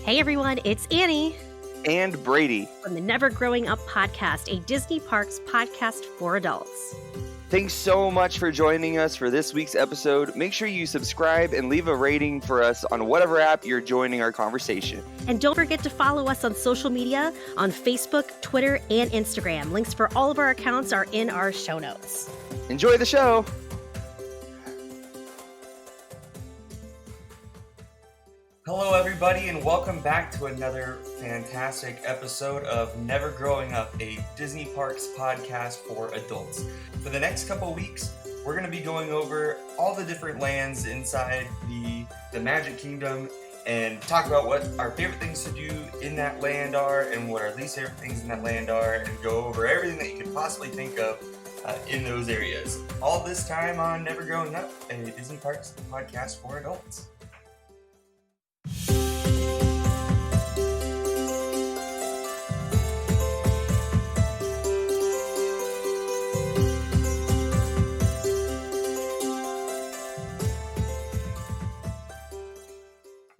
Hey everyone, it's Annie and Brady from the Never Growing Up podcast, a Disney Parks podcast for adults. Thanks so much for joining us for this week's episode. Make sure you subscribe and leave a rating for us on whatever app you're joining our conversation. And don't forget to follow us on social media on Facebook, Twitter, and Instagram. Links for all of our accounts are in our show notes. Enjoy the show. Hello, everybody, and welcome back to another fantastic episode of Never Growing Up, a Disney Parks podcast for adults. For the next couple weeks, we're going to be going over all the different lands inside the Magic Kingdom and talk about what our favorite things to do in that land are and what our least favorite things in that land are, and go over everything that you could possibly think of in those areas. All this time on Never Growing Up, a Disney Parks podcast for adults.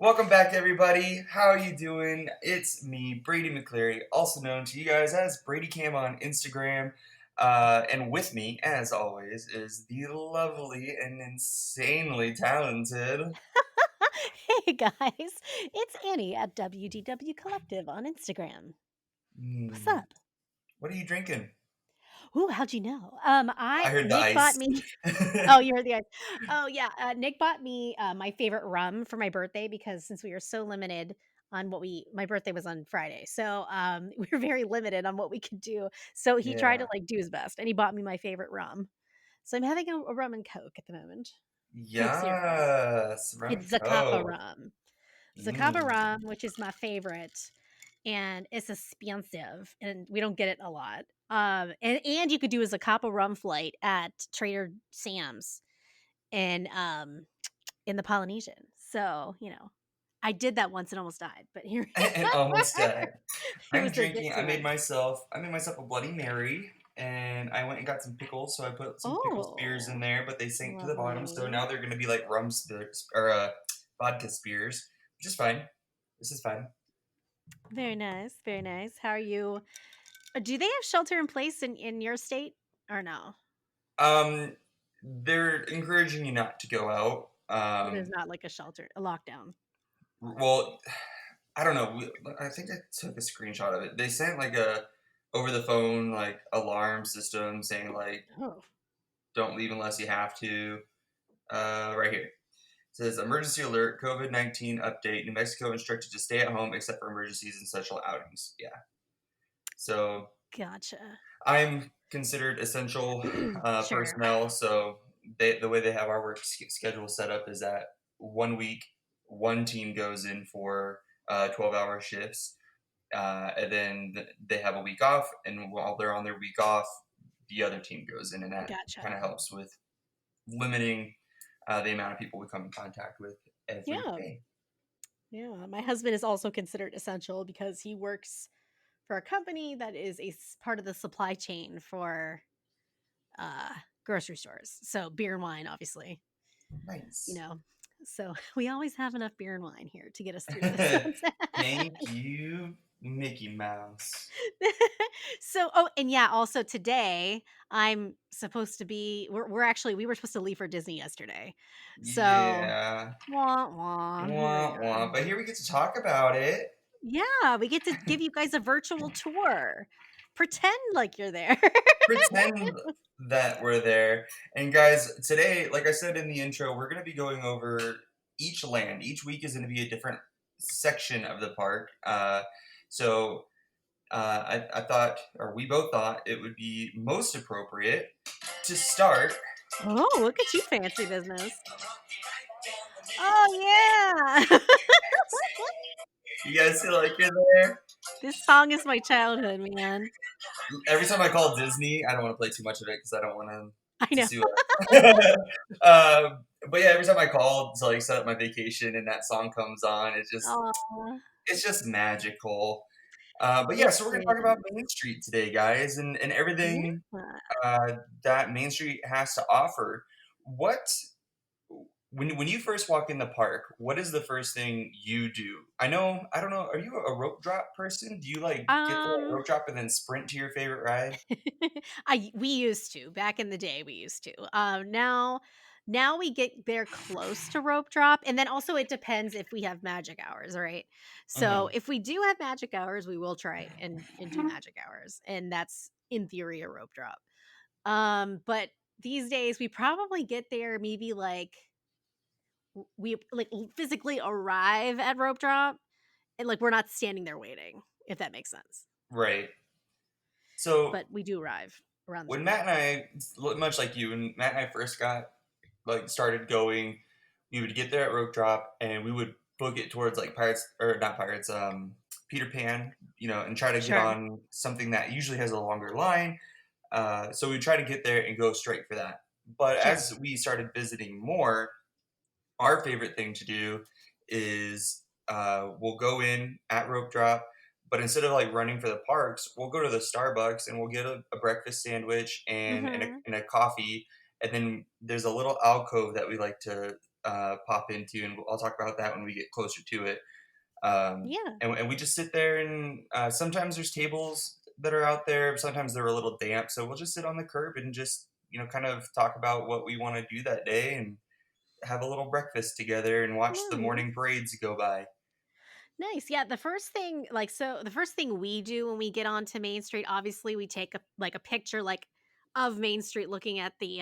Welcome back, everybody. How are you doing? It's me, Brady McCleary, also known to you guys as Brady Cam on Instagram. And with me, as always, is the lovely and insanely talented... Hey guys, it's Annie at WDW Collective on Instagram. What's up? What are you drinking? Ooh, how'd you know? I heard the Nick ice. bought me. Oh, you heard the ice. Oh yeah, Nick bought me my favorite rum for my birthday because since we were so limited on my birthday was on Friday, so we were very limited on what we could do. So he tried to do his best, and he bought me my favorite rum. So I'm having a rum and Coke at the moment. Yes, rum It's and Zacapa Coke. rum. Zacapa rum, which is my favorite, and it's expensive, and we don't get it a lot. And you could do a Zacapa rum flight at Trader Sam's in the Polynesian. So, I did that once and almost died, but here And almost died. I'm drinking. I made nice. myself a Bloody Mary, and I went and got some pickles. So I put some pickle spears in there, but they sank to the bottom. So now they're going to be like rum spears or vodka spears, which is fine. This is fine. Very nice, very nice. How are you? Do they have shelter in place in your state or no? They're encouraging you not to go out. There's not like a lockdown. Well, I don't know. I think I took a screenshot of it. They sent like a over the phone like alarm system saying like, don't leave unless you have to. Right here. It says emergency alert, COVID-19 update. New Mexico instructed to stay at home except for emergencies and social outings. Yeah. So. Gotcha. I'm considered essential personnel, so the way they have our work schedule set up is that 1 week, one team goes in for 12-hour shifts, and then they have a week off, and while they're on their week off, the other team goes in, and that kind of helps with limiting the amount of people we come in contact with every day. Yeah, my husband is also considered essential because he works for a company that is a part of the supply chain for grocery stores. So beer and wine, obviously. Nice. So we always have enough beer and wine here to get us through this. Thank you, Mickey Mouse. So, also today I'm supposed to be, we were supposed to leave for Disney yesterday. So, yeah. Wah, wah. Wah, wah. But here we get to talk about it. Yeah, we get to give you guys a virtual tour. Pretend like you're there. Pretend that we're there. And guys, today, like I said in the intro, we're going to be going over each land. Each week is going to be a different section of the park. So I thought, or we both thought, it would be most appropriate to start. Oh, look at you, fancy business. Oh, yeah. You guys feel like you're there? This song is my childhood, man. Every time I call Disney, I don't want to play too much of it because I don't want to sue us. But yeah, every time I call to like set up my vacation and that song comes on, it's just magical. But yeah, so we're going to talk about Main Street today, guys, and everything that Main Street has to offer. What when you first walk in the park, what is the first thing you do? I don't know, are you a rope drop person? Do you, like, get the Um, rope drop and then sprint to your favorite ride? we used to, back in the day, we used to. Now we get there close to rope drop, and then also it depends if we have magic hours, right? So Mhm. if we do have magic hours, we will try and do magic hours, and that's in theory a rope drop. But these days we probably get there maybe like we like physically arrive at rope drop, and like we're not standing there waiting, if that makes sense. Right. So, But we do arrive around the when time. Matt and I much like you, when Matt and I first started going, we would get there at rope drop, and we would book it towards, like, Pirates or not Pirates, Peter Pan, and try to get Sure. on something that usually has a longer line. So we try to get there and go straight for that. But Sure. as we started visiting more, our favorite thing to do is we'll go in at rope drop, but instead of like running for the parks, we'll go to the Starbucks and we'll get a breakfast sandwich Mhm. and a coffee. And then there's a little alcove that we like to pop into, and I'll talk about that when we get closer to it. Yeah. And we just sit there, and sometimes there's tables that are out there. Sometimes they're a little damp, so we'll just sit on the curb and just kind of talk about what we want to do that day, and have a little breakfast together and watch the morning Nice. parades go by. Nice. Yeah, the first thing we do when we get onto Main Street, obviously we take a picture like of Main Street looking at the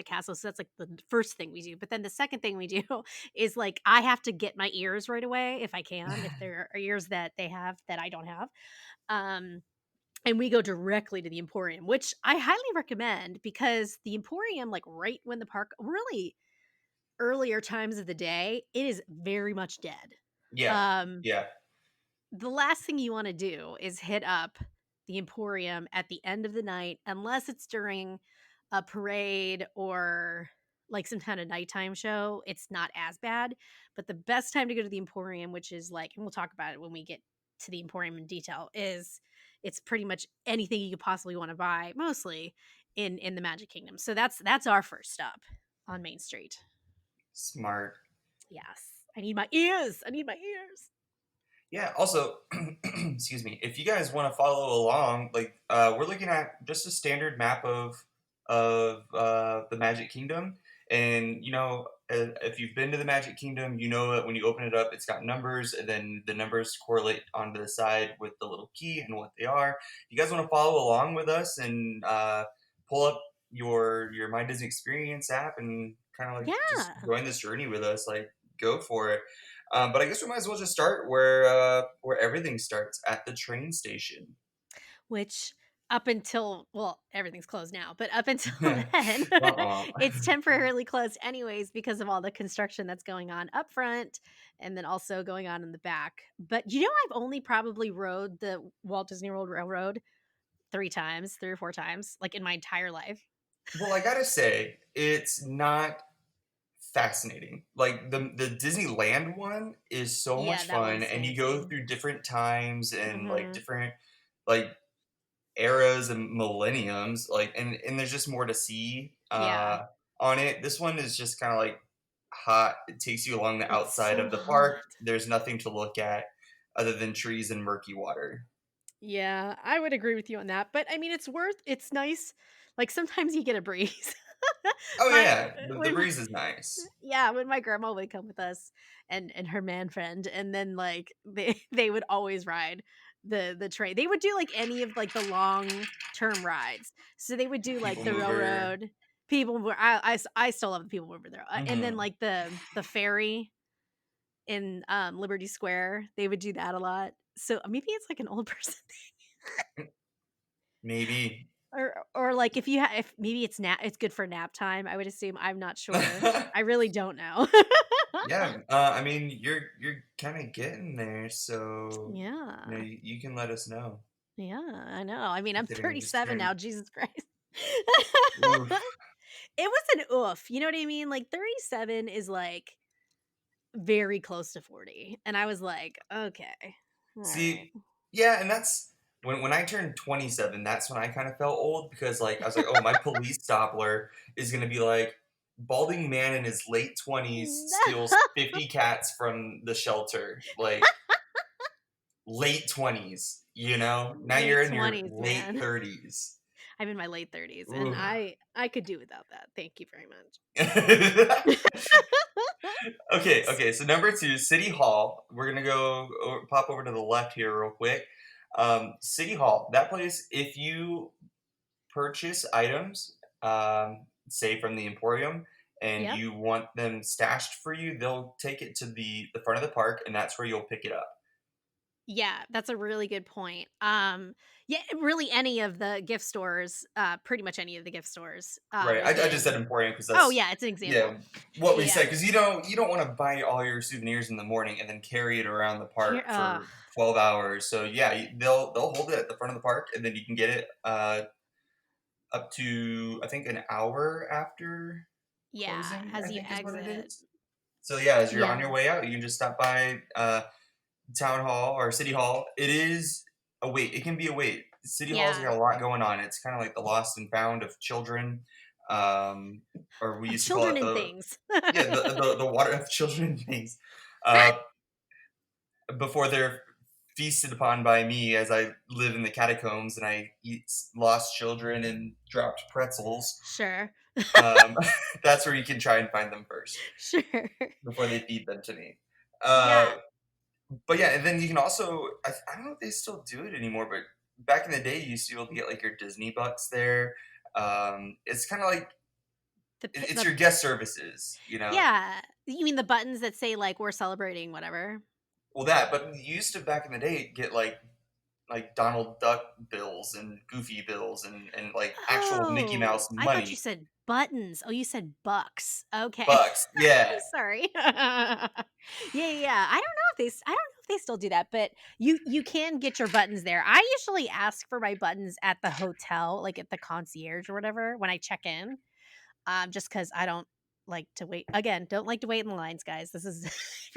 castle. So that's like the first thing we do. But then the second thing we do is like I have to get my ears right away if I can, if there are ears that they have that I don't have. Um and we go directly to the Emporium, which I highly recommend because the Emporium, like right when the park really earlier times of the day, it is very much dead. Yeah, Um, yeah. the last thing you wanna do is hit up the Emporium at the end of the night unless it's during a parade or, like, some kinda nighttime show, it's not as bad, but the best time to go to the Emporium, which is, like and we'll talk about it when we get to the Emporium in detail, is it's pretty much anything you could possibly wanna buy, mostly in the Magic Kingdom. So that's our first stop on Main Street. Smart. Yes. I need my ears. Yeah, also, excuse me, if you guys want to follow along, like we're looking at just a standard map of the Magic Kingdom, and if you've been to the Magic Kingdom, you know that when you open it up, it's got numbers, and then the numbers correlate onto the side with the little key and what they are. If you guys want to follow along with us and pull up your My Disney Experience app and kind of like just Yeah. join this journey with us, like go for it. But I guess we might as well just start where everything starts, at the train station. Which up until well, everything's closed now, but up until then, Wah-wah. it's temporarily closed anyways because of all the construction that's going on up front and then also going on in the back. But I've only probably rode the Walt Disney World Railroad 3 times, 3 or 4 times, like, in my entire life. Well, I gotta say, it's not fascinating. Like the Disneyland one is so Yeah, much that fun, one's and you go fancy. through different times and like Mhm. different like eras and millenniums, like and there's just more to see Yeah. on it. This one is just kind of like hot. It takes you along the It's outside so of the park. hot. There's nothing to look at other than trees and murky water. Yeah, I would agree with you on that, but I mean, it's nice. Like sometimes you get a breeze. Oh my yeah, the when my breeze is nice. yeah, when my grandma would come with us and her man friend, and then like they would always ride the train. They would do like any of like the long term rides. So they would do like People the mover. railroad. I still love the people mover there, and then Hmm. like the ferry in Liberty Square. They would do that a lot. So maybe it's like an old person Maybe. or like if maybe it's good for nap time, I would assume, I'm not sure. I really don't know. Yeah, I mean, you're kind of getting there, so Yeah. you can let us know, Yeah, I know. I mean, I'm considering you just 37 turned. now, Jesus Christ. Oof. It was an oof, you know what I mean? Like, 37 is, like, very close to 40, and I was like, "Okay. Alright." See, yeah, and that's when I turned 27. That's when I kind of felt old because, like, I was like, oh, my police Doppler is gonna be like. balding man in his late 20s No. steals 50 cats from the shelter. Like, late 20s, you know? Now Late you're in your 20s, late man. 30s. I'm in my late 30s, and Ooh. I could do without that. Thank you very much. Okay, S okay. So number two, City Hall. We're gonna pop over to the left here real quick. City Hall. That place, if you purchase items, say from the Emporium, and Yep. you want them stashed for you, they'll take it to the front of the park, and that's where you'll pick it up. Yeah, that's a really good point. Yeah, really any of the gift stores, pretty much any of the gift stores, Right. I just said within. Emporium because Oh, that's yeah, it's an example. yeah what we Yeah. said because you don't want to buy all your souvenirs in the morning and then carry it around the Here park for 12 hours. So yeah, they'll hold it at the front of the park and then you can get it up to I think an hour after yeah, closing. I as you think is what it exit. is. So yeah, as you're on your Yeah. way out, you can just stop by town hall or city hall. It is a wait. It can be a wait. City hall's Yeah. got a lot going on. It's kind of like the lost and found of children, um, or we Of used to call children it and the things. yeah the water of children and things. Uh, before they're feasted upon by me as I live in the catacombs and I eat lost children and dropped pretzels. Sure. Um, that's where you can try and find them first Sure. before they feed them to me. Yeah, But yeah, and then you can also I don't know if they still do it anymore, but back in the day, you used to be able to get like your Disney bucks there. It's kind of like it's the your guest services, you know. yeah. You mean the buttons that say, like, "We're celebrating whatever"? Well, that, but you used to back in the day get like Donald Duck bills and Goofy bills and like actual Mickey Oh, Mouse I thought you money said buttons. Oh, you said bucks. Okay. bucks. Yeah, I'm sorry. Yeah, yeah, yeah. I don't know if they still do that, but you can get your buttons there. I usually ask for my buttons at the hotel, like at the concierge or whatever when I check in. Just because I don't like to wait. Again, don't like to wait in lines, guys. This is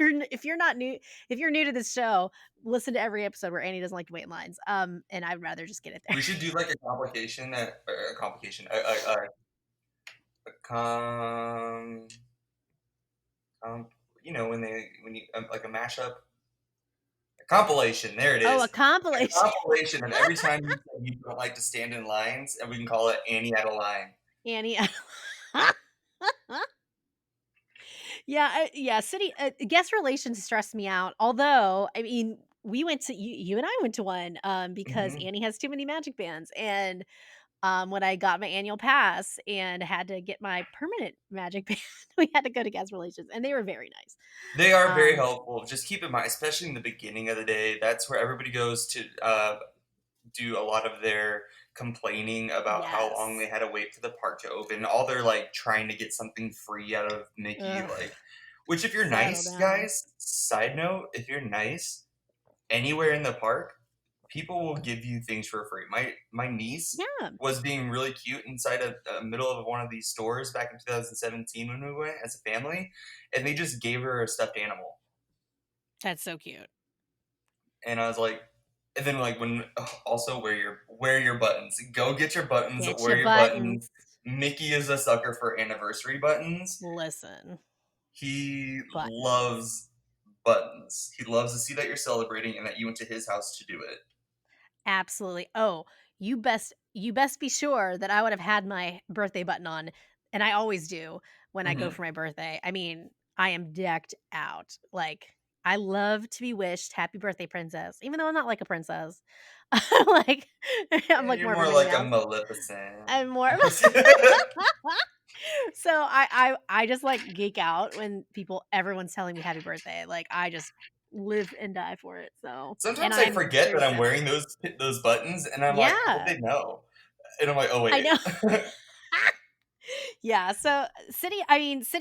if you're not new if you're new to this show, listen to every episode where Annie doesn't like to wait in lines. And I'd rather just get it there. we should do like a complication that or a complication a um when you like a mashup. Compilation, there it Oh, a is. A compilation. compilation of every time you said you don't like to stand in lines, and we can call it Annie at a line. Annie. Yeah, yeah, guest relations stress me out. Although, I mean, we went to you and I went to one because Mhm. Annie has too many magic bands, and when I got my annual pass and had to get my permanent magic band, we had to go to guest relations, and they were very nice. They are very Um, helpful. Just keep in mind, especially in the beginning of the day, that's where everybody goes to do a lot of their complaining about how long they yes. had to wait for the park to open. All they're like trying to get something free out of Mickey, Ugh, like. Which, if you're settle nice, down. guys. Side note: if you're nice, anywhere in the park, people will give you things for free. My niece Yeah, was being really cute inside a middle of one of these stores back in 2017 when we went as a family, and they just gave her a stuffed animal. that's so cute. And I was like, and then like when also wear your buttons. Go get your buttons. Get Wear your your buttons. buttons. Mickey is a sucker for anniversary buttons. Listen, He buttons. loves buttons. He loves to see that you're celebrating and that you went to his house to do it. Absolutely. Oh, you best be sure that I would have had my birthday button on, and I always do when I go Mhm. for my birthday. I mean, I am decked out. Like, I love to be wished happy birthday, princess, even though I'm not like a princess. Like, I'm Yeah, like you're more of a more Minnie like a Mouse. Maleficent. I'm more of so I just like geek out when everyone's telling me happy birthday. Like, I just live and die for it. So, and Sometimes I I'm forget very that I'm sad. wearing those buttons, and I'm like, "How would Yeah, they know?" And I'm like, "Oh, I wait." know. Yeah, so City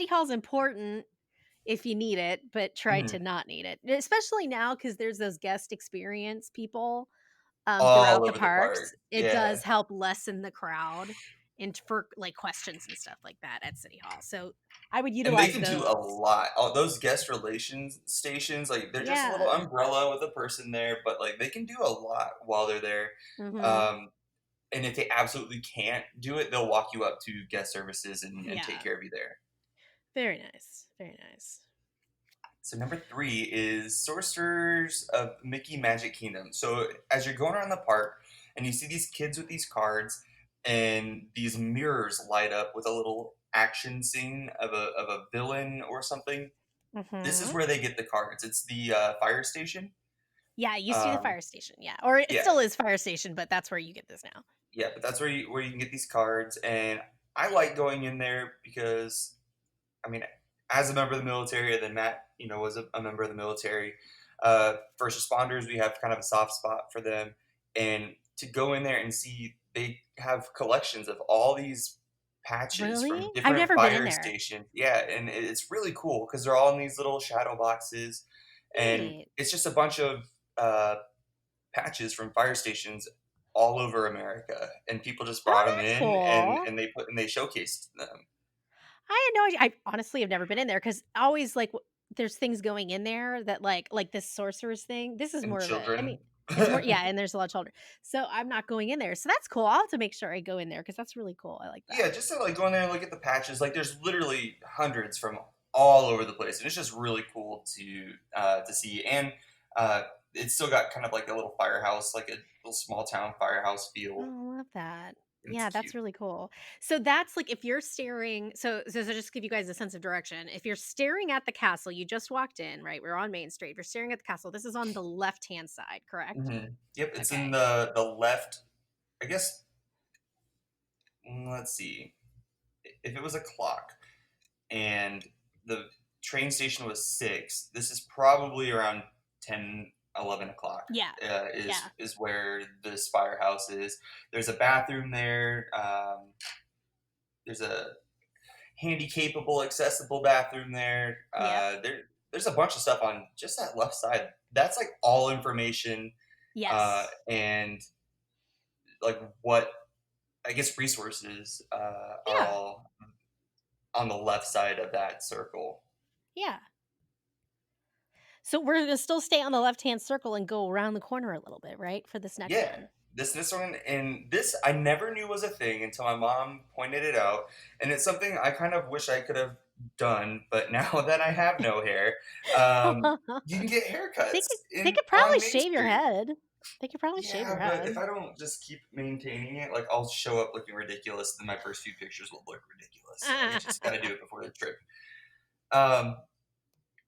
Hall's important if you need it, but try to Mhm. not need it. Especially now because there's those guest experience people, All throughout the over the parks. park. It Yeah. does help lessen the crowd and for, like, questions and stuff like that at City Hall. So, I would And they utilize can do a those. lot. All those guest relations stations, like, they're just a little Yeah. umbrella with a person there, but, like, they can do a lot while they're there. Mhm. Um, and if they absolutely can't do it, they'll walk you up to guest services and take Yeah. care of you there. Very nice. Very nice. So number 3 is Sorcerers of Mickey Magic Kingdom. So as you're going around the park and you see these kids with these cards and these mirrors light up with a little action scene of a villain or something, this is Mhm. where they get the cards. It's the fire station. Yeah, it used to be the Um, fire station, yeah, or it yeah, still is fire station, but that's where you get this now. yeah, but that's where you can get these cards, and I like going in there because I mean, as a member of the military, and then Matt, was a member of the military. First responders, we have kind of a soft spot for them, and to go in there and see they have collections of all these patches Really? from I've different never been in fire there. stations. Yeah, and it's really cool because they're all in these little shadow boxes, and Neat. it's just a bunch of uh, patches from fire stations all over America, and people just Oh, brought them that's in and cool. they showcased them. I had no idea. I honestly have never been in there because always, like, there's things going in there that, like this sorcerer's thing, this is And more of a I mean, children. it's more yeah, and there's a lot of children. So, I'm not going in there. So, that's cool. I'll have to make sure I go in there because that's really cool. I like Yeah, that. just to like go in there and look at the patches. Like there's literally hundreds from all over the place, and it's just really cool to see. And uh, it's still got kind of like a little firehouse, like a little small town firehouse Oh, feel. I love that. And it's Yeah, that's cute. really cool. So that's like if you're staring so just to give you guys a sense of direction. If you're staring at the castle, you just walked in, right? We're on Main Street. If you're staring at the castle, this is on the left-hand side, correct? Yep, it's in Okay. the left. I guess. Let's see. If it was a clock and the train station was 6, this is probably around 10, 11 o'clock. Yeah. Is Yeah. is where this firehouse is. There's a bathroom there. There's a handy capable, accessible bathroom there. Yep. There's a bunch of stuff on just that left side. That's like all information Yes. and like what I guess resources are Yeah. all on the left side of that circle. Yeah. So we're gonna still stay on the left-hand circle and go around the corner a little bit, right? For this next Yeah. one. This one and this I never knew was a thing until my mom pointed it out, and it's something I kind of wish I could have done, but now that I have no hair, you can get They haircuts could they in could on probably Main shave your Street. head. They could probably shave your Yeah, but if head. I don't just keep maintaining it, like I'll show up looking ridiculous, then my first few pictures will look ridiculous. So I just got to do it before the trip. Um,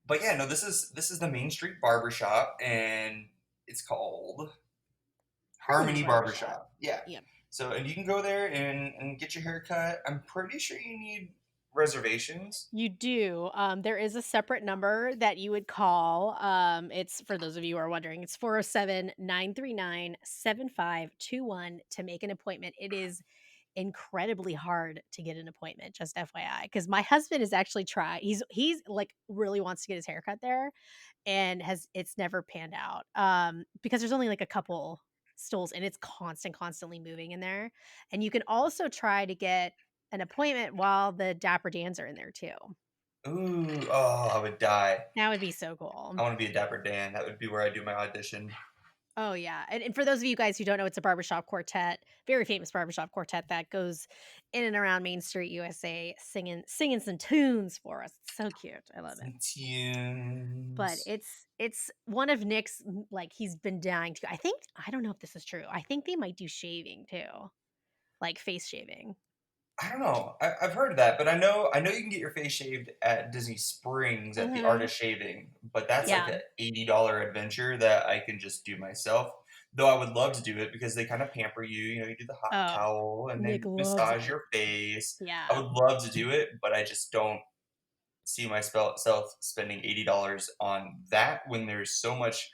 but yeah, no, this is the Main Street Barbershop, and it's called Harmony Harmony Barbershop. Barbershop. Yeah. Yep. So, and you can go there and get your hair cut. I'm pretty sure you need reservations. You do. There is a separate number that you would call. It's for those of you who are wondering, it's 407-939-7521 to make an appointment. It is incredibly hard to get an appointment, just FYI. Because my husband is actually try. He's like really wants to get his haircut there and has it's never panned out. Because there's only like a couple stools and it's constantly moving in there. And you can also try to get an appointment while the Dapper Dans are in there too. Ooh, oh, I would die. That would be so cool. I want to be a Dapper Dan. That would be where I do my audition. Oh yeah. And for those of you guys who don't know, it's a barbershop quartet, very famous barbershop quartet that goes in and around Main Street, USA, singing some tunes for us. It's so cute. I love it. Some But tunes. it's one of Nick's like he's been dying to. I don't know if this is true. I think they might do shaving too. Like face shaving. I don't know. I've heard of that, but I know you can get your face shaved at Disney Springs at the Art Mhm. of Shaving, but that's like Yeah. a $80 adventure that I can just do myself. Though I would love to do it because they kind of pamper you. You do the hot Oh, towel and Nick they loves massage it. your face. I Yeah. would love to do it, but I just don't see myself spending $80 on that when there's so much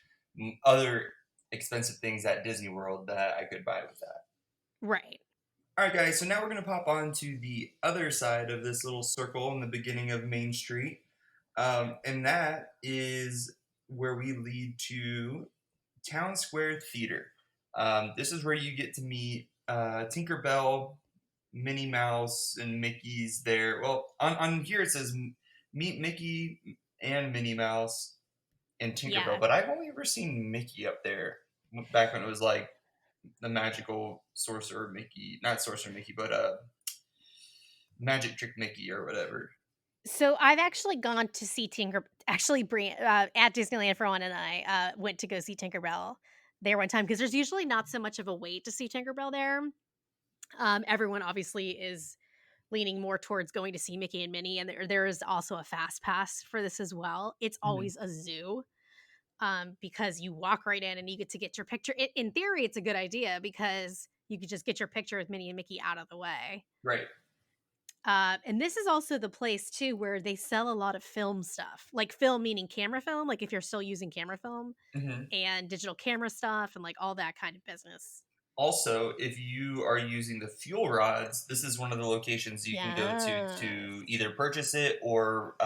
other expensive things at Disney World that I could buy with that. Right. All right, guys, so now we're going to pop on to the other side of this little circle in the beginning of Main Street. And that is where we lead to Town Square Theater. This is where you get to meet Tinkerbell, Minnie Mouse, and Mickey's there. Well, on here it says meet Mickey and Minnie Mouse and Tinkerbell, Yeah. but I've only ever seen Mickey up there back when it was like the magical sorcerer Mickey, not sorcerer Mickey, but magic trick Mickey or whatever. So I've actually gone to see at Disneyland for one, and I, went to go see Tinkerbell there one time because there's usually not so much of a wait to see Tinkerbell there. Everyone obviously is leaning more towards going to see Mickey and Minnie, and there is also a fast pass for this as well. It's Mhm. always a zoo, because you walk right in and you get to get your picture. In theory, it's a good idea because you could just get your picture with Minnie and Mickey out of the way. Right. And this is also the place too where they sell a lot of film stuff, like film meaning camera film, like if you're still using camera film Mhm. and digital camera stuff and like all that kind of business. Also, if you are using the fuel rods, this is one of the locations you can go to Yes. either purchase it or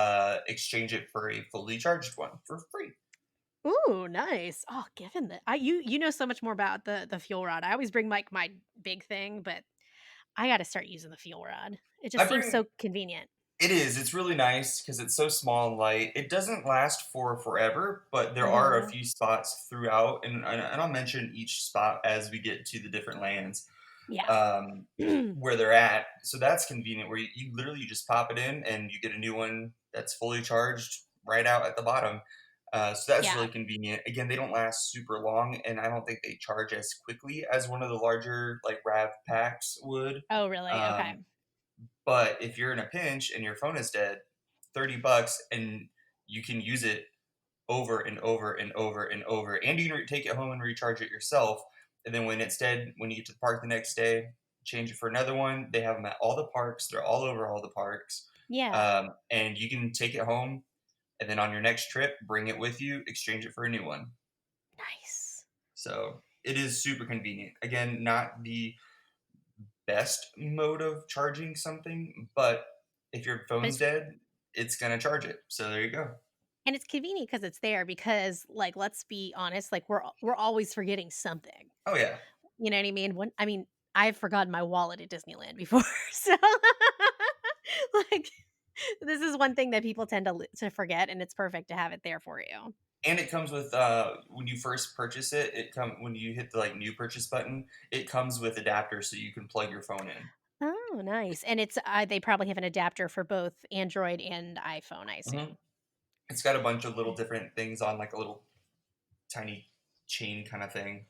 exchange it for a fully charged one for free. Ooh, nice. Oh, given that you know so much more about the fuel rod. I always bring like my big thing, but I got to start using the fuel rod. It I just seems bring so convenient. It is. It's really nice because it's so small and light. It doesn't last for forever, but there are a Mhm. few spots throughout, and I'll mention each spot as we get to the different lands Yeah. um, where they're at. So that's convenient. Where you literally just pop it in and you get a new one that's fully charged right out at the bottom. So that's Yeah. really convenient. Again, they don't last super long, and I don't think they charge as quickly as one of the larger like Rav packs would. Oh, really? Okay. Um, but if you're in a pinch and your phone is dead, $30 and you can use it over and over and over and over. And you can take it home and recharge it yourself. And then when it's dead, when you get to the park the next day, change it for another one. They have them at all the parks. They're all over all the parks. Yeah. And you can take it home and then on your next trip, bring it with you, exchange it for a new one. Nice. So it is super convenient. Again, not the best mode of charging something, but if your But phone's it's dead, it's gonna charge it. So there you go. And it's convenient because it's there because, like, let's be honest, like, we're always forgetting something. Oh yeah. You know what I mean? I've forgotten my wallet at Disneyland before, so, like, this is one thing that people tend to forget, and it's perfect to have it there for you. And it comes with when you first purchase it, when you hit the like new purchase button, it comes with adapters so you can plug your phone in. Oh, nice, and they probably have an adapter for both Android and iPhone, I hmm assume. It's got a bunch of little different things on like a little tiny chain kind of thing.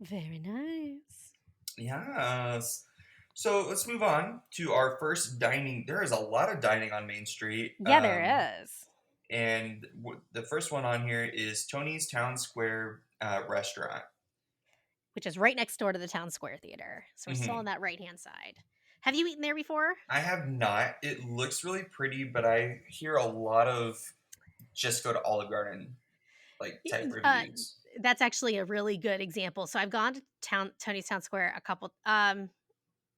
Very nice. Yes. So let's move on to our first dining. There is a lot of dining on Main Street. Yeah, there is, And the first one on here is Tony's Town Square restaurant. which is right next door to the Town Square Theater, so we're still on hmm that right-hand side. Have you eaten there before? I have not. It looks really pretty, but I hear a lot of just go to Olive Garden like Y type y reviews. That's actually a really good example. So I've gone to Tony's Town Square a couple,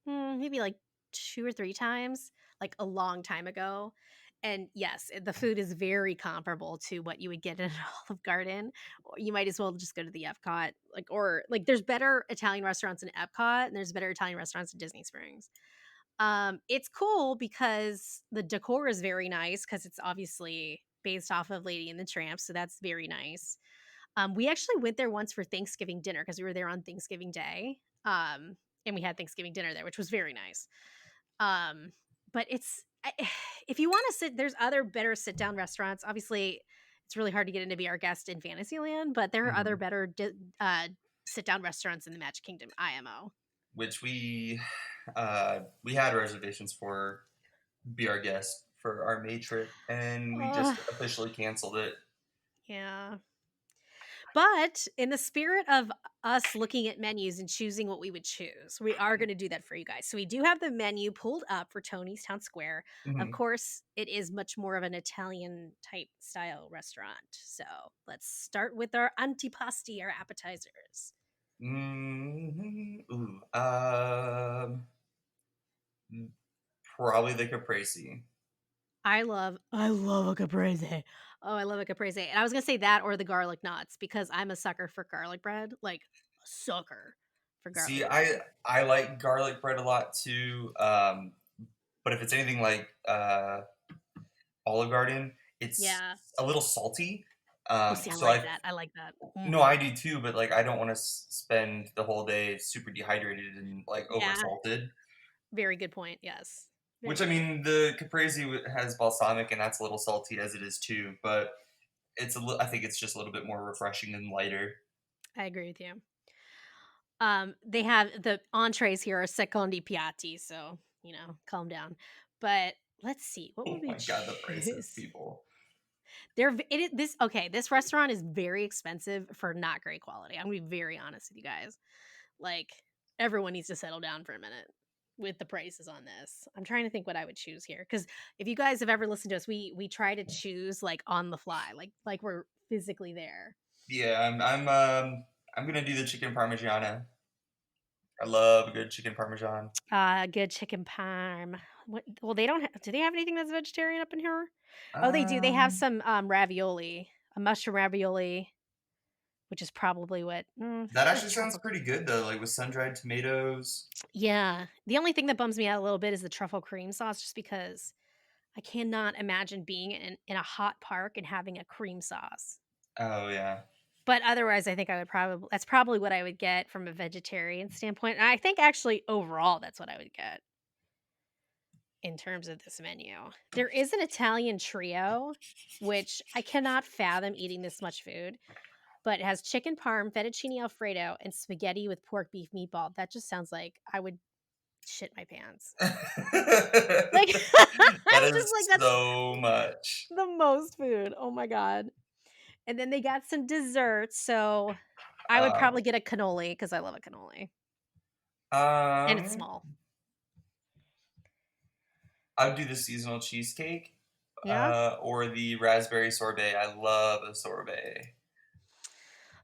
maybe like 2 or 3 times, like a long time ago, and yes, the food is very comparable to what you would get in an Olive Garden, or you might as well just go to the Epcot, like, there's better Italian restaurants in Epcot, and there's better Italian restaurants in Disney Springs. It's cool because the decor is very nice because it's obviously based off of Lady and the Tramp, so that's very nice. We actually went there once for Thanksgiving dinner because we were there on Thanksgiving Day, and we had Thanksgiving dinner there, which was very nice. Um, but if you wanna there's other better sit-down restaurants. Obviously, it's really hard to get in to be our guest in Fantasyland, but there are other hmm better sit-down restaurants in the Magic Kingdom, IMO. Which we had reservations for be our guest for our May trip, and we Ugh, just officially canceled it. yeah. But in the spirit of us looking at menus and choosing what we would choose, we are going to do that for you guys. So we do have the menu pulled up for Tony's Town Square. Of hmm course, it is much more of an Italian type style restaurant. So let's start with our antipasti, our appetizers. Ooh, probably the caprese. I love a caprese. Oh, I love a caprese. And I was gonna say that or the garlic knots because I'm a sucker for garlic bread. Like a sucker for See, garlic bread. I like garlic bread a lot too. But if it's anything like Olive Garden, it's Yeah. a little salty. Oh, see, I So like that. I like that. no, I Mhm. do too. But like, I don't want to spend the whole day super dehydrated and like over Yeah, salted. very good point, yes. Which Very I good. mean, the caprese has balsamic, and that's a little salty as it is too. But I think it's just a little bit more refreshing and lighter. I agree with you. They have the entrees here are secondi piatti, so calm down. But let's see, what would Oh we my god, the prices, choose? people. This okay. This restaurant is very expensive for not great quality. I'm gonna be very honest with you guys. Like everyone needs to settle down for a minute with the prices on this. I'm trying to think what I would choose here because if you guys have ever listened to us, we try to choose like on the fly, like we're physically there. Yeah, I'm gonna do the chicken parmigiana. I love a good chicken parmesan. Good chicken parm. Well, they don't. Do they have anything that's vegetarian up in here? Oh, they do. They have Um, some ravioli, a mushroom ravioli, which is probably what that with actually sounds truffle. pretty good though, like with sun-dried tomatoes. Yeah. The only thing that bums me out a little bit is the truffle cream sauce, just because I cannot imagine being in a hot park and having a cream sauce. Oh yeah, But otherwise, I think I would probably that's probably what I would get from a vegetarian standpoint. And I think actually overall that's what I would get in terms of this menu. There is an Italian trio, which I cannot fathom eating this much food, but it has chicken parm, fettuccine alfredo, and spaghetti with pork beef meatball. That just sounds like I would shit my pants. Like that I'm just like is that's so much. the most food. Oh my god. And then they got some desserts, so I would Uh, probably get a cannoli because I love a cannoli. And it's um, small. I would do the seasonal cheesecake, Yeah? or the raspberry sorbet. I love a sorbet.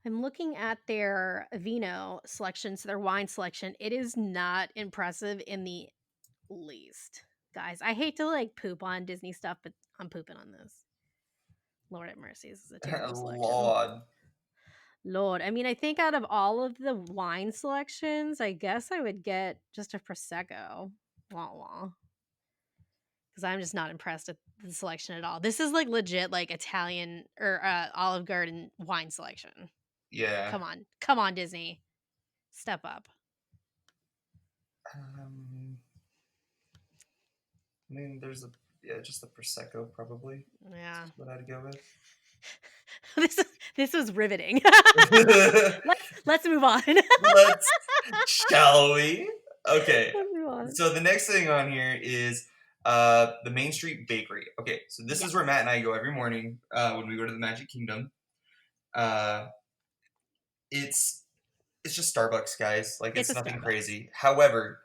I'm looking at their vino selection, so their wine selection. It is not impressive in the least. Guys, I hate to like poop on Disney stuff, but I'm pooping on this. Lord have mercy, this is a terrible selection. Lord. Lord, I mean, I think out of all of the wine selections, I guess I would get just a prosecco. Wah wah. Because I'm just not impressed with the selection at all. This is like legit, like Italian or Olive Garden wine selection. Yeah. Come on, Disney, step up. Um, I mean, just the prosecco probably. Yeah, Is what I'd go with. this this was riveting. Let's, Let's move on. shall we? Okay. Let's move on. So the next thing on here is the Main Street Bakery. Okay, so this Yeah, is where Matt and I go every morning when we go to the Magic Kingdom. Uh, it's it's just Starbucks, guys. Like it's a it's nothing Starbucks. crazy. However,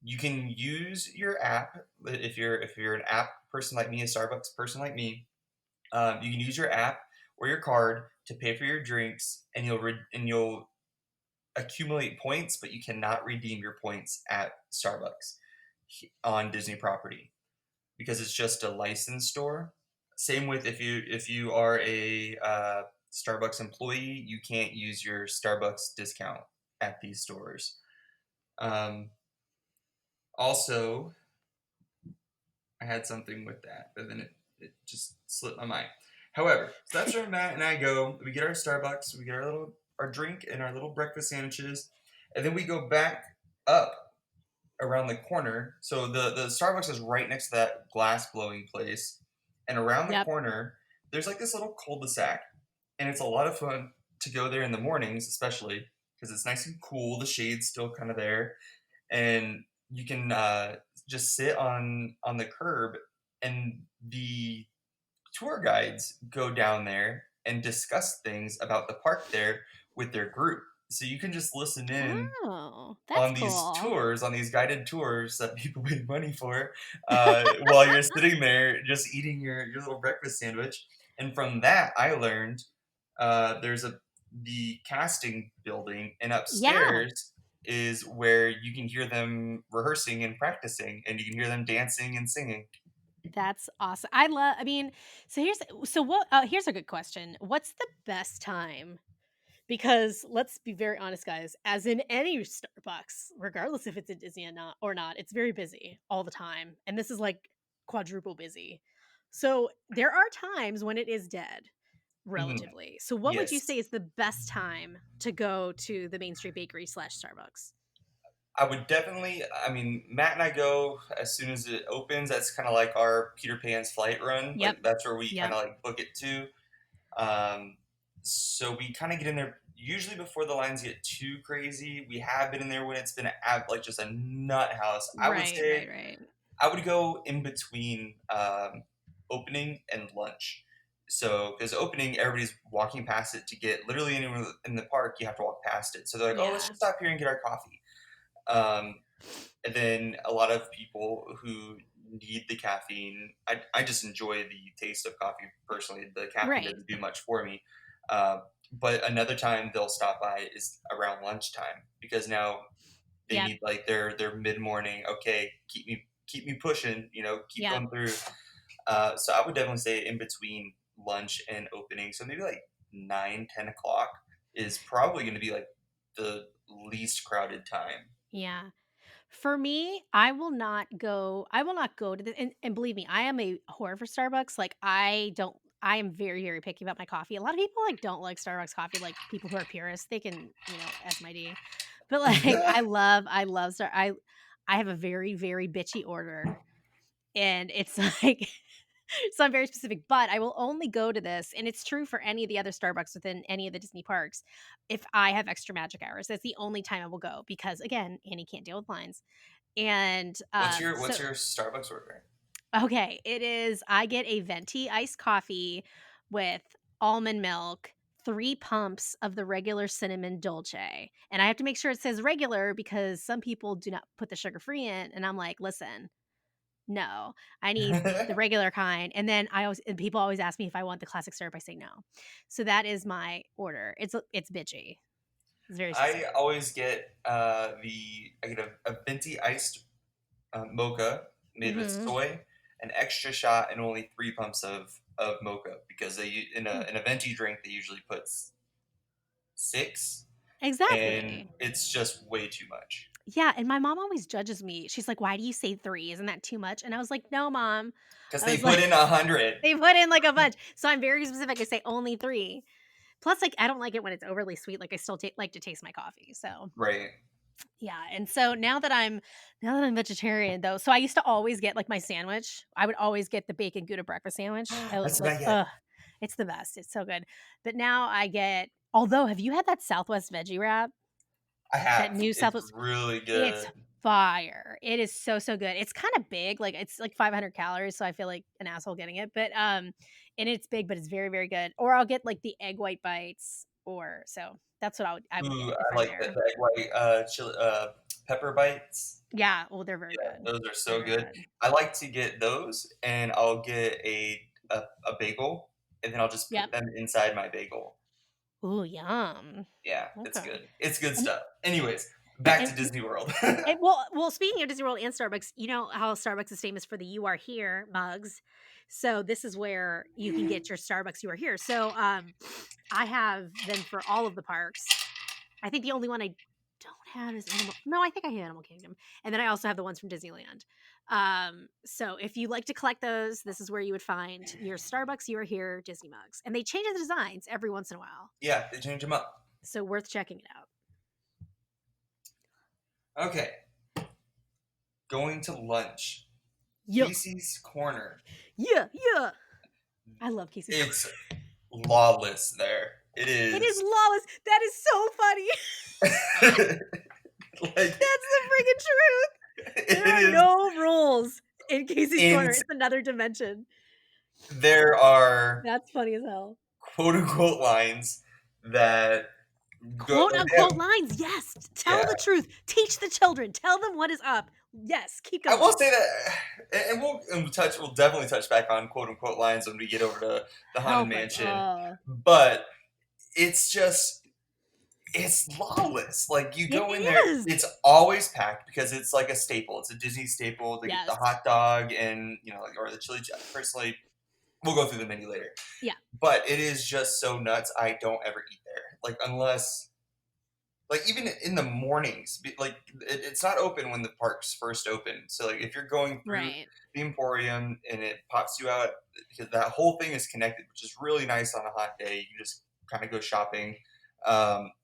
you can use your app if you're an app person like me, a Starbucks person like me. You can use your app or your card to pay for your drinks, and you'll accumulate points, but you cannot redeem your points at Starbucks on Disney property because it's just a licensed store. Same with if you are a Starbucks employee, you can't use your Starbucks discount at these stores. Um, Also, I had something with that, but then it just slipped my mind. However, so that's where Matt and I go. We get our Starbucks, we get our drink and our little breakfast sandwiches, and then we go back up around the corner. So the Starbucks is right next to that glass blowing place, and around the Yep. corner there's like this little cul-de-sac, and it's a lot of fun to go there in the mornings, especially because it's nice and cool. The shade's still kind of there, and you can just sit on the curb, and the tour guides go down there and discuss things about the park there with their group. So you can just listen in Oh, that's on these cool. tours, on these guided tours that people pay money for, while you're sitting there just eating your little breakfast sandwich. And from that, I learned there's the casting building, and Yeah, upstairs is where you can hear them rehearsing and practicing, and you can hear them dancing and singing. that's awesome. I mean, here's a good question. What's the best time? Because let's be very honest, guys, as in any Starbucks, regardless if it's a Disney or not, it's very busy all the time. And this is like quadruple busy. So there are times when it is dead, Mhm. relatively. So what would you Yes. say is the best time to go to the Main Street Bakery / Starbucks? I would definitely. I mean, Matt and I go as soon as it opens. That's kind of like our Peter Pan's flight run. Yep. Like that's where we kind Yep. of like book it to. Um, so we kind of get in there usually before the lines get too crazy. We have been in there when it's been like just a nut house. I would Right, say right, right. I would go in between opening and lunch. So, because opening, everybody's walking past it to get literally anywhere in the park, you have to walk past it. So they're like, oh, let's Yeah. just stop here and get our coffee. Um, and then a lot of people who need the caffeine, I just enjoy the taste of coffee personally. The caffeine Right. doesn't do much for me. But another time they'll stop by is around lunchtime because now they Yep. need like their mid morning. Okay, keep me pushing. Keep Yep. going through. So I would definitely say in between lunch and opening. So maybe like 9, 10 o'clock is probably going to be like the least crowded time. Yeah. For me, I will not go to the and believe me, I am a whore for Starbucks. Like, I am very, very picky about my coffee. A lot of people, like, don't like Starbucks coffee, like, people who are purists, they can, S my D. But, like, I love I have a very, very bitchy order, and it's like so I'm very specific, but I will only go to this, and it's true for any of the other Starbucks within any of the Disney parks, if I have extra magic hours. That's the only time I will go because, again, Annie can't deal with lines. And, What's your Starbucks order? okay, it is I get a venti iced coffee with almond milk, 3 pumps of the regular cinnamon dolce, and I have to make sure it says regular because some people do not put the sugar free in, and I'm like, "Listen, no, I need the regular kind," and then people always ask me if I want the classic syrup, I say no. So that is my order. It's bitchy. It's very I specific. always get I get a venti iced mocha made with Mhm. soy, an extra shot, and only 3 pumps of mocha because in Mm. a venti drink they usually put six, and Exactly. it's just way too much Yeah, and my mom always judges me. She's like, "Why do you say 3? Isn't that too much?" And I was like, "No, mom." because I they was put like, in 100. "They put in, like, a bunch." So I'm very specific. I say only 3. Plus, like, I don't like it when it's overly sweet, like, I still like to taste my coffee, so Right. yeah, and so now that I'm vegetarian, though, so I used to always get, like, my sandwich. I would always get the bacon Gouda breakfast sandwich. I That's the like, baguette. ugh, it's the best. It's so good. But now I get although, have you had that Southwest veggie wrap? I That have. new It's Southwest really it's good. fire. It is so, so good. It's kinda big, like, it's, like, 500 calories, so I feel like an asshole getting it, but, and it's big, but it's very, very good. Or I'll get, like, the egg white bites, or so that's what I would Ooh, get if I I'm like there. the egg white chili, pepper bites. Yeah, well, they're very Yeah, good. those are Very, so very good. good. I like to get those, and I'll get a bagel, and then I'll just Yep. put them inside my bagel. Ooh, yum. Yeah, it's Okay. good. It's good And stuff. Anyways, back and to Disney World. well, speaking of Disney World and Starbucks, you know how Starbucks is famous for the "You Are Here" mugs? So, this is where you can get your Starbucks "You Are Here." So, I have them for all of the parks. I think the only one I don't have is I think I have Animal Kingdom, and then I also have the ones from Disneyland. So if you like to collect those, this is where you would find your Starbucks "You Are Here" Disney mugs, and they change the designs every once in a while, Yeah, they change them up. so worth checking it out. Okay, going to lunch. Yeah. Casey's Corner. Yeah, yeah. I love Casey's Corner. It's lawless there. It It is is lawless. That is so funny. like That's the freaking truth. There it are is no rules in Casey's Corner. ins It's another dimension. there are That's funny as hell. quote unquote lines that go Quote like they unquote have, lines. Yes. Tell yeah. the truth. Teach the children. Tell them what is up. Yes. Keep I will going. say that, and we'll definitely touch back on quote unquote lines when we get over to the Haunted Help us. Mansion, but it's just it's lawless. Like you It go in there, is. it's always packed because it's like a staple. It's a Disney staple. They get the Yes. hot dog and like, or the chili. Personally, we'll go through the menu later. Yeah. But it is just so nuts. I don't ever eat there, like unless like even in the mornings, like it's not open when the parks first open. So like if you're going through Right. the Emporium and it pops you out because that whole thing is connected, which is really nice on a hot day. You can just kind of go shopping.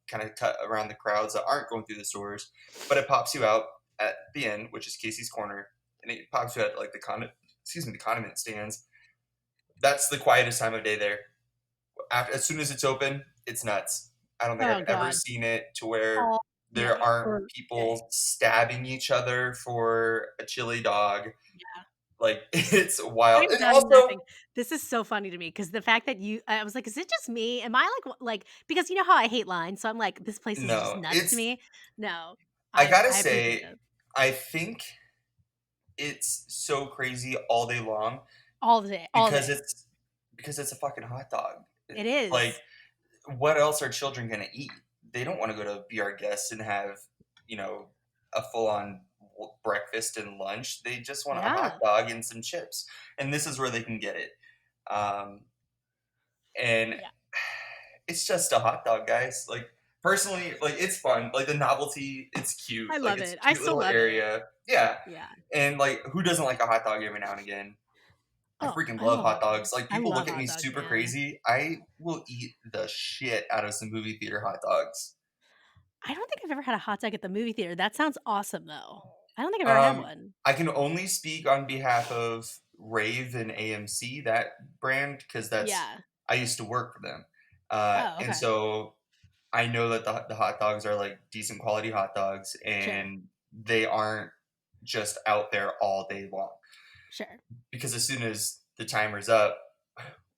kind of cut around the crowds that aren't going through the stores, but it pops you out at the end, which is Casey's Corner, and it pops you at like the condiment stands. That's the quietest time of day there. As soon as it's open, it's nuts. I don't think Oh I've ever god. seen it to where All there night aren't or day. people stabbing each other for a chili dog. Yeah. Like, it's wild. I'm And dying also laughing. This is so funny to me because the fact that I was like, "Is it just me? Am I like because you know how I hate lines, so I'm like, "This place is just no, nuts to it's me." No, I gotta I appreciate say, it. I think it's so crazy all day long All day, all because day. it's a fucking hot dog. It Like, is. what else are children gonna eat? They don't wanna go to be our guests and have, you know, a full-on breakfast and lunch. They just want a hot Yeah. dog and some chips, and this is where they can get it. Um, and Yeah. it's just a hot dog, guys. Like, personally, like, it's fun. Like, the novelty, it's cute. I Like, love it's it. a I cute still little love it. area. Yeah, Yeah. and, like, who doesn't like a hot dog every now and again? I freaking love hot Oh, dogs. Like, I people love look at hot me dogs, super man. crazy. I will eat the shit out of some movie theater hot dogs. I don't think I've ever had a hot dog at the movie theater. That sounds awesome, though. I don't think I've ever had Um, one. I can only speak on behalf of Rave and AMC, that brand, because Yeah. I used to work for them. Oh, And okay. so I know that the hot dogs are like decent quality hot dogs Sure. and they aren't just out there all day long. Sure. Because as soon as the timer's up,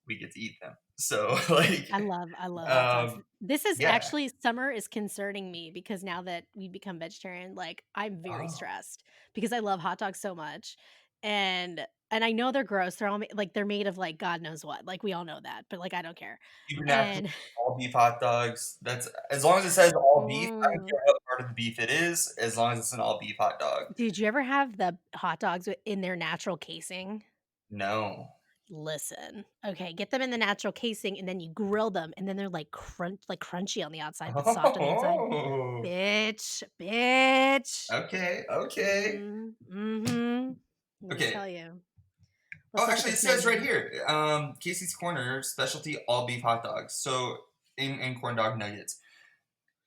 we get to eat them. So, like, I love hot dogs. um, This is yeah. actually summer is concerning me because now that we become vegetarian, like, I'm very Oh, stressed because I love hot dogs so much, and I know they're gross, they're all they're made of, like, God knows what, like, we all know that, but, like, I don't care, even actually and all beef hot dogs. That's as long as it says all beef. I don't Mm. care what part of the beef it is, as long as it's an all beef hot dog. Did you ever have the hot dogs in their natural casing? No. Listen, okay, get them in the natural casing, and then you grill them, and then they're, like, crunchy on the outside, but soft on the inside. Oh, Bitch, bitch. okay, okay, Mhm, mhm. Let me okay. tell you. Oh, Let's look at actually, it this says right menu. here, Casey's Corner specialty all beef hot dogs. So, and corn dog nuggets.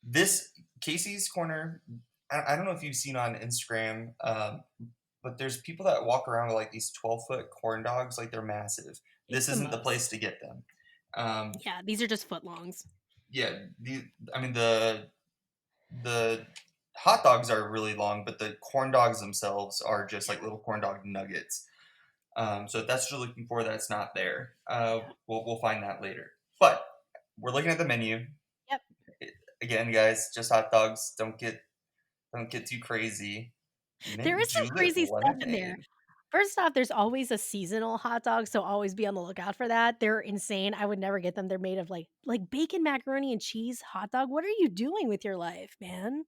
This Casey's Corner, I don't know if you've seen on Instagram, but there's people that walk around with like these 12-foot corn dogs, like they're massive. It's This the isn't the place most. to get them. Um, Yeah, these are just footlongs. yeah, I mean the hot dogs are really long, but the corn dogs themselves are just Yeah, like little corn dog nuggets. So if that's what you're looking for, that's not there. yeah. We'll find that later. But we're looking at the menu. Yep. Again, guys, just hot dogs. Don't get too crazy. There Mint is some julep crazy stuff in there. lemonade. First off, there's always a seasonal hot dog, so always be on the lookout for that. They're insane. I would never get them. They're made of, like, bacon, macaroni, and cheese hot dog. What are you doing with your life, man?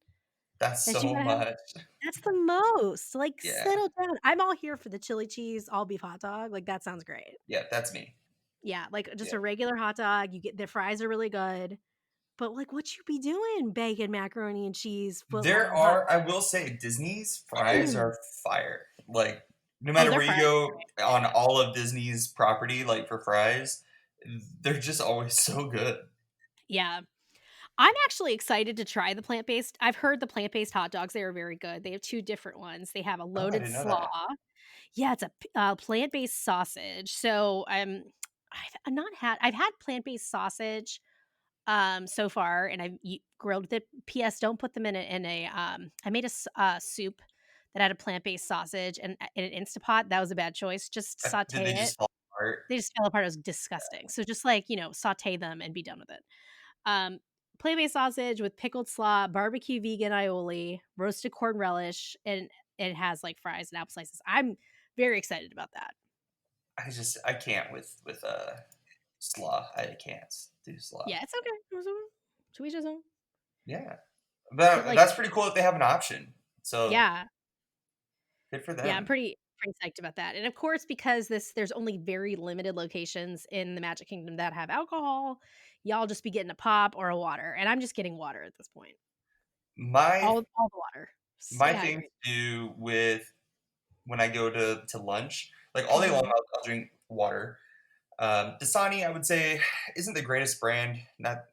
That's That you so gotta have much. that's the most. Like, Yeah, settle down. I'm all here for the chili cheese, all beef hot dog. Like, that sounds great. yeah, that's me. Yeah, like, just Yeah. a regular hot dog, you get the fries are really good, but, like, what you be doing? Bacon, macaroni, and cheese, There footlong hot are, I will say, Disney's fries are fire. Like, no Oh, matter their where you fries are go great. on all of Disney's property, like for fries, they're just always so good. Yeah. I'm actually excited to try the plant-based I've heard the plant-based hot dogs, they are very good. They have 2 different ones. They have a Oh, I loaded didn't know slaw. that. Yeah, it's a plant-based sausage. So, I've had plant-based sausage, so far, and I've grilled it. PS, don't put them I made a soup that had a plant-based sausage and in an Instapot. That was a bad choice. Just Did they saute it. just fall apart? They just fell apart. It was disgusting. So just, like, saute them and be done with it. Um, Plant-based sausage with pickled slaw, barbecue vegan aioli, roasted corn relish, and it has, like, fries and apple slices. I'm very excited about that. I can't with slaw. I can't do slaw. Yeah, it's okay. It's okay. To each his own. Yeah, But, but like that's pretty cool that they have an option. So yeah. good for Yeah, I'm them. pretty psyched about that, and of course, because there's only very limited locations in the Magic Kingdom that have alcohol, y'all just be getting a pop or a water, and I'm just getting water at this point. My All the water. my Stay thing hydrated. to do with when I go to lunch, like all day long, Mhm. I'll drink water. Dasani, I would say, isn't the greatest brand. Not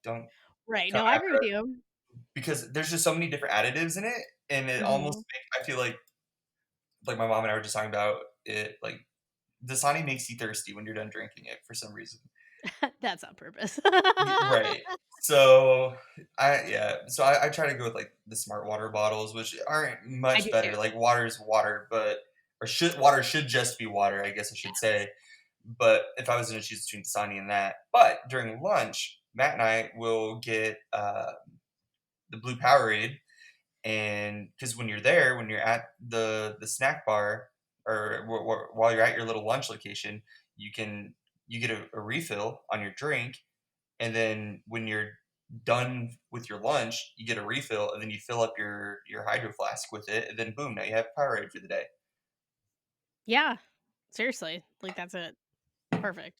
don't. Right, to no, I agree with you. because there's just so many different additives in it, and it almost Mhm. I feel like my mom and I were just talking about it, like, Dasani makes you thirsty when you're done drinking it for some reason. That's on purpose. Right. So, I try to go with, like, the smart water bottles, which aren't I much do better, too. like, water is water, but or water should just be water, I guess I should say, but if I was gonna choose between Dasani and that but during lunch, Matt and I will get, the blue Powerade, and because when you're there, when you're at the snack bar or while you're at your little lunch location, you can you get a refill on your drink, and then when you're done with your lunch, you get a refill, and then you fill up your hydro flask with it, and then boom, now you have Powerade for the day. Yeah, seriously, like, that's it. Perfect.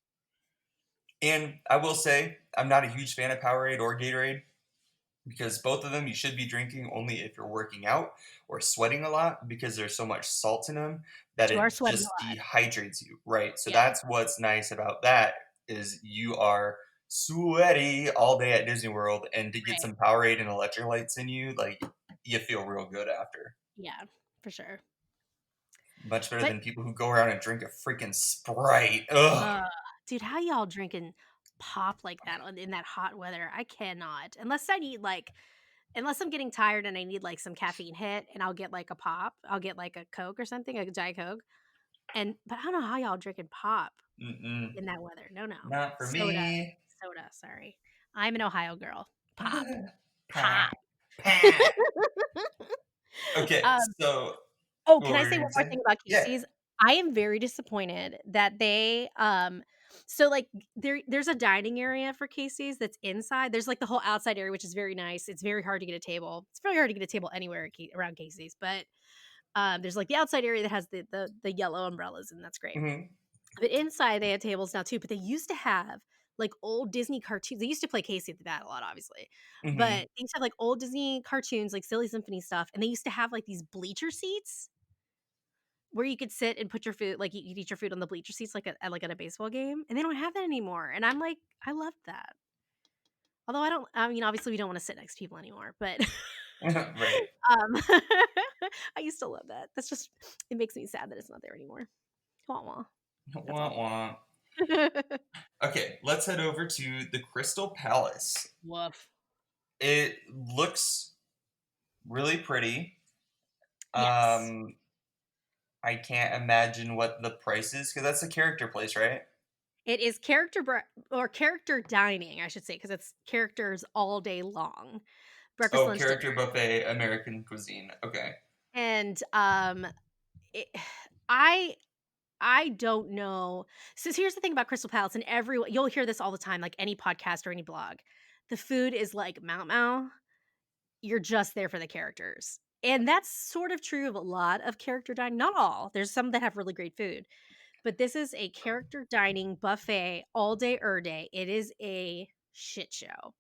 And I will say, I'm not a huge fan of Powerade or Gatorade because both of them you should be drinking only if you're working out or sweating a lot because there's so much salt in them that But you are it sweating a just lot. dehydrates you, right? So Yeah, that's what's nice about that is you are sweaty all day at Disney World, and to get right. some Powerade and electrolytes in you, like you feel real good after. Yeah, for sure. Much better But than people who go around and drink a freaking Sprite. Ugh. Uh, dude, how y'all drinking pop like that in that hot weather? I cannot. Unless I'm getting tired and I need like some caffeine hit and I'll get like a pop. I'll get like a Coke or something, a Diet Coke. But I don't know how y'all drinking pop Mm-mm. in that weather. No, no. Not for Soda. me. Soda, sorry. I'm an Ohio girl. Pop. Pat. Pop. Pat. Okay, um so Oh, what can I were you say one gonna more say? thing about Yeah. Casey's? I am very disappointed that so, like, there's a dining area for Casey's that's inside. There's, like, the whole outside area, which is very nice. It's very hard to get a table. It's very hard to get a table anywhere at around Casey's, but, there's, like, the outside area that has the yellow umbrellas, and that's great. Mhm. But inside, they have tables now too, but they used to have, like, old Disney cartoons. They used to play Casey at the Bat a lot, obviously, but Mhm. they used to have, like, old Disney cartoons, like Silly Symphony stuff, and they used to have, like, these bleacher seats where you could sit and put your food like, you could eat your food on the bleacher seats like at a baseball game, and they don't have that anymore, and I'm like, I love that. Although I mean, obviously, we don't wanna sit next to people anymore, but, Right. um, I used to love that. That's just it makes me sad that it's not there anymore. Wah, wah. That's Wah, all. wah. Okay, let's head over to the Crystal Palace. Woof. It looks really pretty. Yes. Um, I can't imagine what the price is because that's a character place, right? It is character dining, I should say, because it's characters all day long. Breakfast, Oh, lunch, dinner, character buffet, American cuisine. Okay. and, it I I don't know. So here's the thing about Crystal Palace, and everyone you'll hear this all the time, like any podcast or any blog. The food is like Mao. You're just there for the characters. And that's sort of true of a lot of character dining. Not all. There's some that have really great food. But this is a character dining buffet all day day. It is a shit show.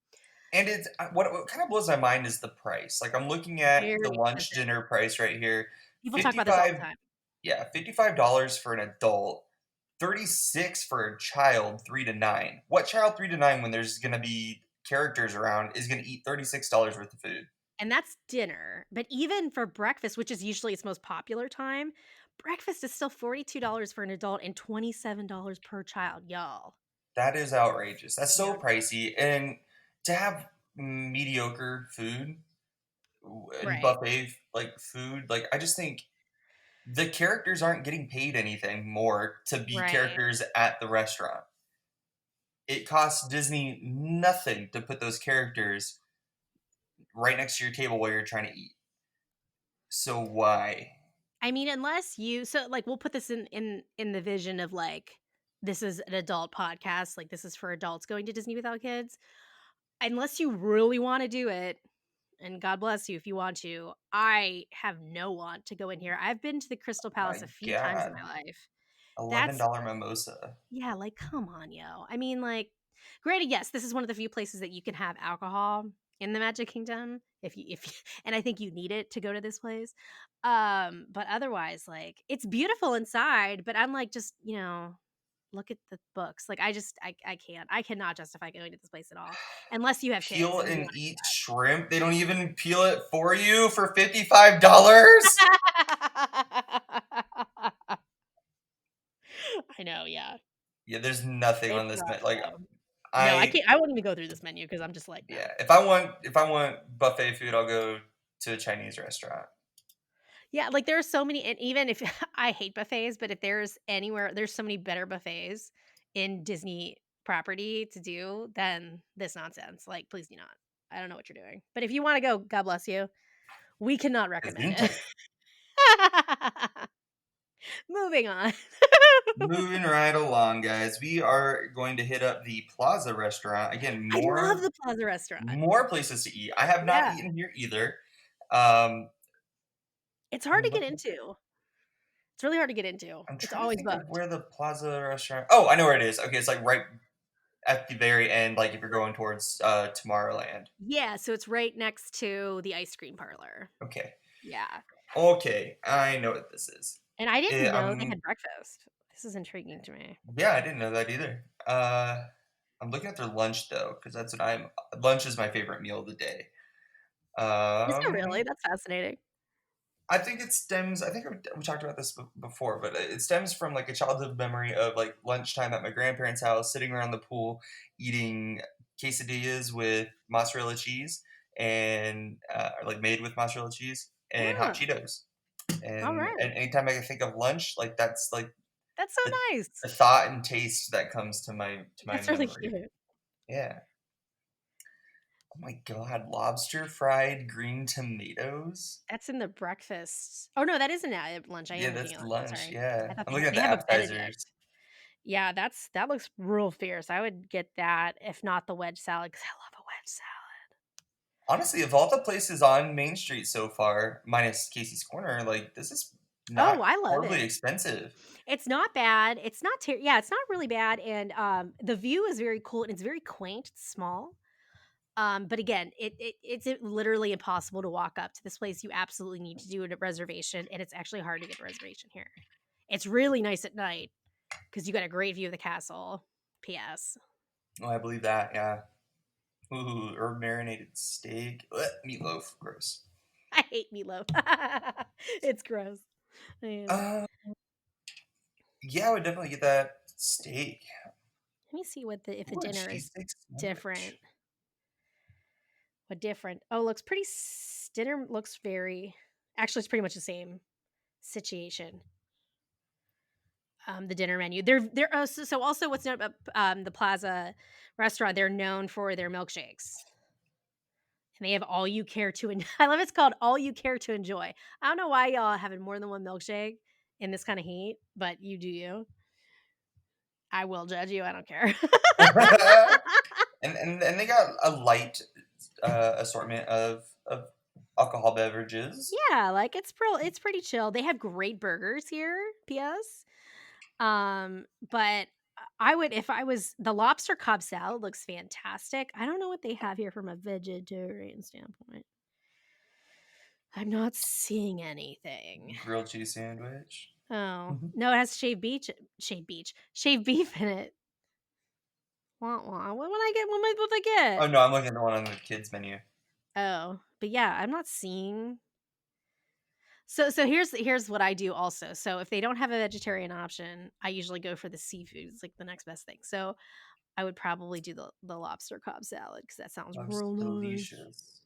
And it's what kind of blows my mind is the price. Like I'm looking at the Very lunch expensive. dinner price right here. People talk about this all the 55 time. Yeah, $55 for an adult, 36 for a child 3 to 9. What child 3 to 9 when there's going to be characters around is going to eat $36 worth of food? And that's dinner. But even for breakfast, which is usually its most popular time, breakfast is still $42 for an adult and $27 per child, y'all. That is outrageous. That's so Yeah. pricey, and to have mediocre food and Right. buffet like food, like I just think the characters aren't getting paid anything more to be Right. characters at the restaurant. It costs Disney nothing to put those characters right next to your table while you're trying to eat. So why? I mean, unless you so, like, we'll put this in the vision of, like, this is an adult podcast, like, this is for adults going to Disney without kids. Unless you really wanna do it, and God bless you if you want to, I have no want to go in here. I've been to the Crystal Palace a My few times in my God, life. That's $11 mimosa. Yeah, like, come on, yo. I mean, like, granted, yes, this is one of the few places that you can have alcohol in the Magic Kingdom if you and I think you need it to go to this place. But otherwise, like, it's beautiful inside, but I'm like, just, look at the books. Like, I can't. I cannot justify going to this place at all unless you have kids Peel and you and want eat shrimp. They don't even peel it for you for $55. to. I know, yeah. Yeah, there's nothing It's on this rough like though. No, I I can't. I won't even go through this menu because I'm just like, no. yeah. If I want buffet food, I'll go to a Chinese restaurant. Yeah, like there are so many, and even if I hate buffets, but if there's anywhere, there's so many better buffets in Disney property to do than this nonsense. Like, please do not. I don't know what you're doing, but if you want to go, God bless you. We cannot recommend it. Gesundheit. Moving on. Moving right along, guys. We are going to hit up the Plaza restaurant again. I love the Plaza restaurant. More places to eat. I have not Yeah, eaten here either. Um, it's hard I'm to get looking. into. It's really hard to get into. I'm It's trying to always think of booked. where the Plaza restaurant. Oh, I know where it is. Okay, it's like right at the very end. Like if you're going towards Tomorrowland. Yeah, so it's right next to the ice cream parlor. Okay. Yeah. Okay, I know what this is. And I didn't know they I'm had breakfast. This is intriguing to me. Yeah, I didn't know that either. I'm looking at their lunch though, because that's what I'm. Lunch is my favorite meal of the day. Is it Um, really? That's fascinating. I think it stems. I think we talked about this before, but it stems from like a childhood memory of like lunchtime at my grandparents' house, sitting around the pool, eating quesadillas with mozzarella cheese and like made with mozzarella cheese and hot Ah, Cheetos. all And right. anytime I can think of lunch, like that's like That's so the, nice. the thought and taste that comes to my That's really memory. cute. Yeah. Oh my god, lobster fried green tomatoes. That's in the breakfast. Oh no, that isn't at lunch. I Yeah, am thinking that's of lunch. lunch. Sorry. I Yeah, thought I'm looking at they the have a appetizers. Benedict. Yeah, that looks real fierce. I would get that if not the wedge salad because I love a wedge salad. Honestly, of all the places on Main Street so far, minus Casey's Corner, like this is Oh, not I love horribly it. expensive. It's not bad. It's not yeah, it's not really bad, and the view is very cool and it's very quaint. It's small. But again, it's literally impossible to walk up to this place. You absolutely need to do a reservation, and it's actually hard to get a reservation here. It's really nice at night because you got a great view of the castle. P.S. Oh, I believe that. Yeah. Ooh, herb marinated steak. Ugh, meatloaf. Gross. I hate meatloaf. It's gross. Man. Uh, yeah, I would definitely get that steak. Let me see what the if the Ooh, a dinner is cheesesteak different. sandwich. What different? Oh, looks pretty. Dinner looks very. Actually, it's pretty much the same situation. The dinner menu. They're so also what's known about the Plaza restaurant. They're known for their milkshakes, and they have all you care to. I love it's called all you care to enjoy. I don't know why y'all having more than one milkshake in this kind of heat, but you do you. I will judge you. I don't care. And they got a light assortment of alcohol beverages. Yeah, like it's pretty chill. They have great burgers here. P.S. But I would if I was the lobster Cobb salad looks fantastic. I don't know what they have here from a vegetarian standpoint. I'm not seeing anything. Grilled cheese sandwich. Oh Mhm. no, it has shaved beef in it. Wah, wah. What would I get? What would I Oh get? no, I'm looking at the one on the kids menu. Oh, but yeah, I'm not seeing. So here's what I do also. So if they don't have a vegetarian option, I usually go for the seafood. It's like the next best thing. So I would probably do the lobster Cobb salad because that sounds Looks real nice. delicious.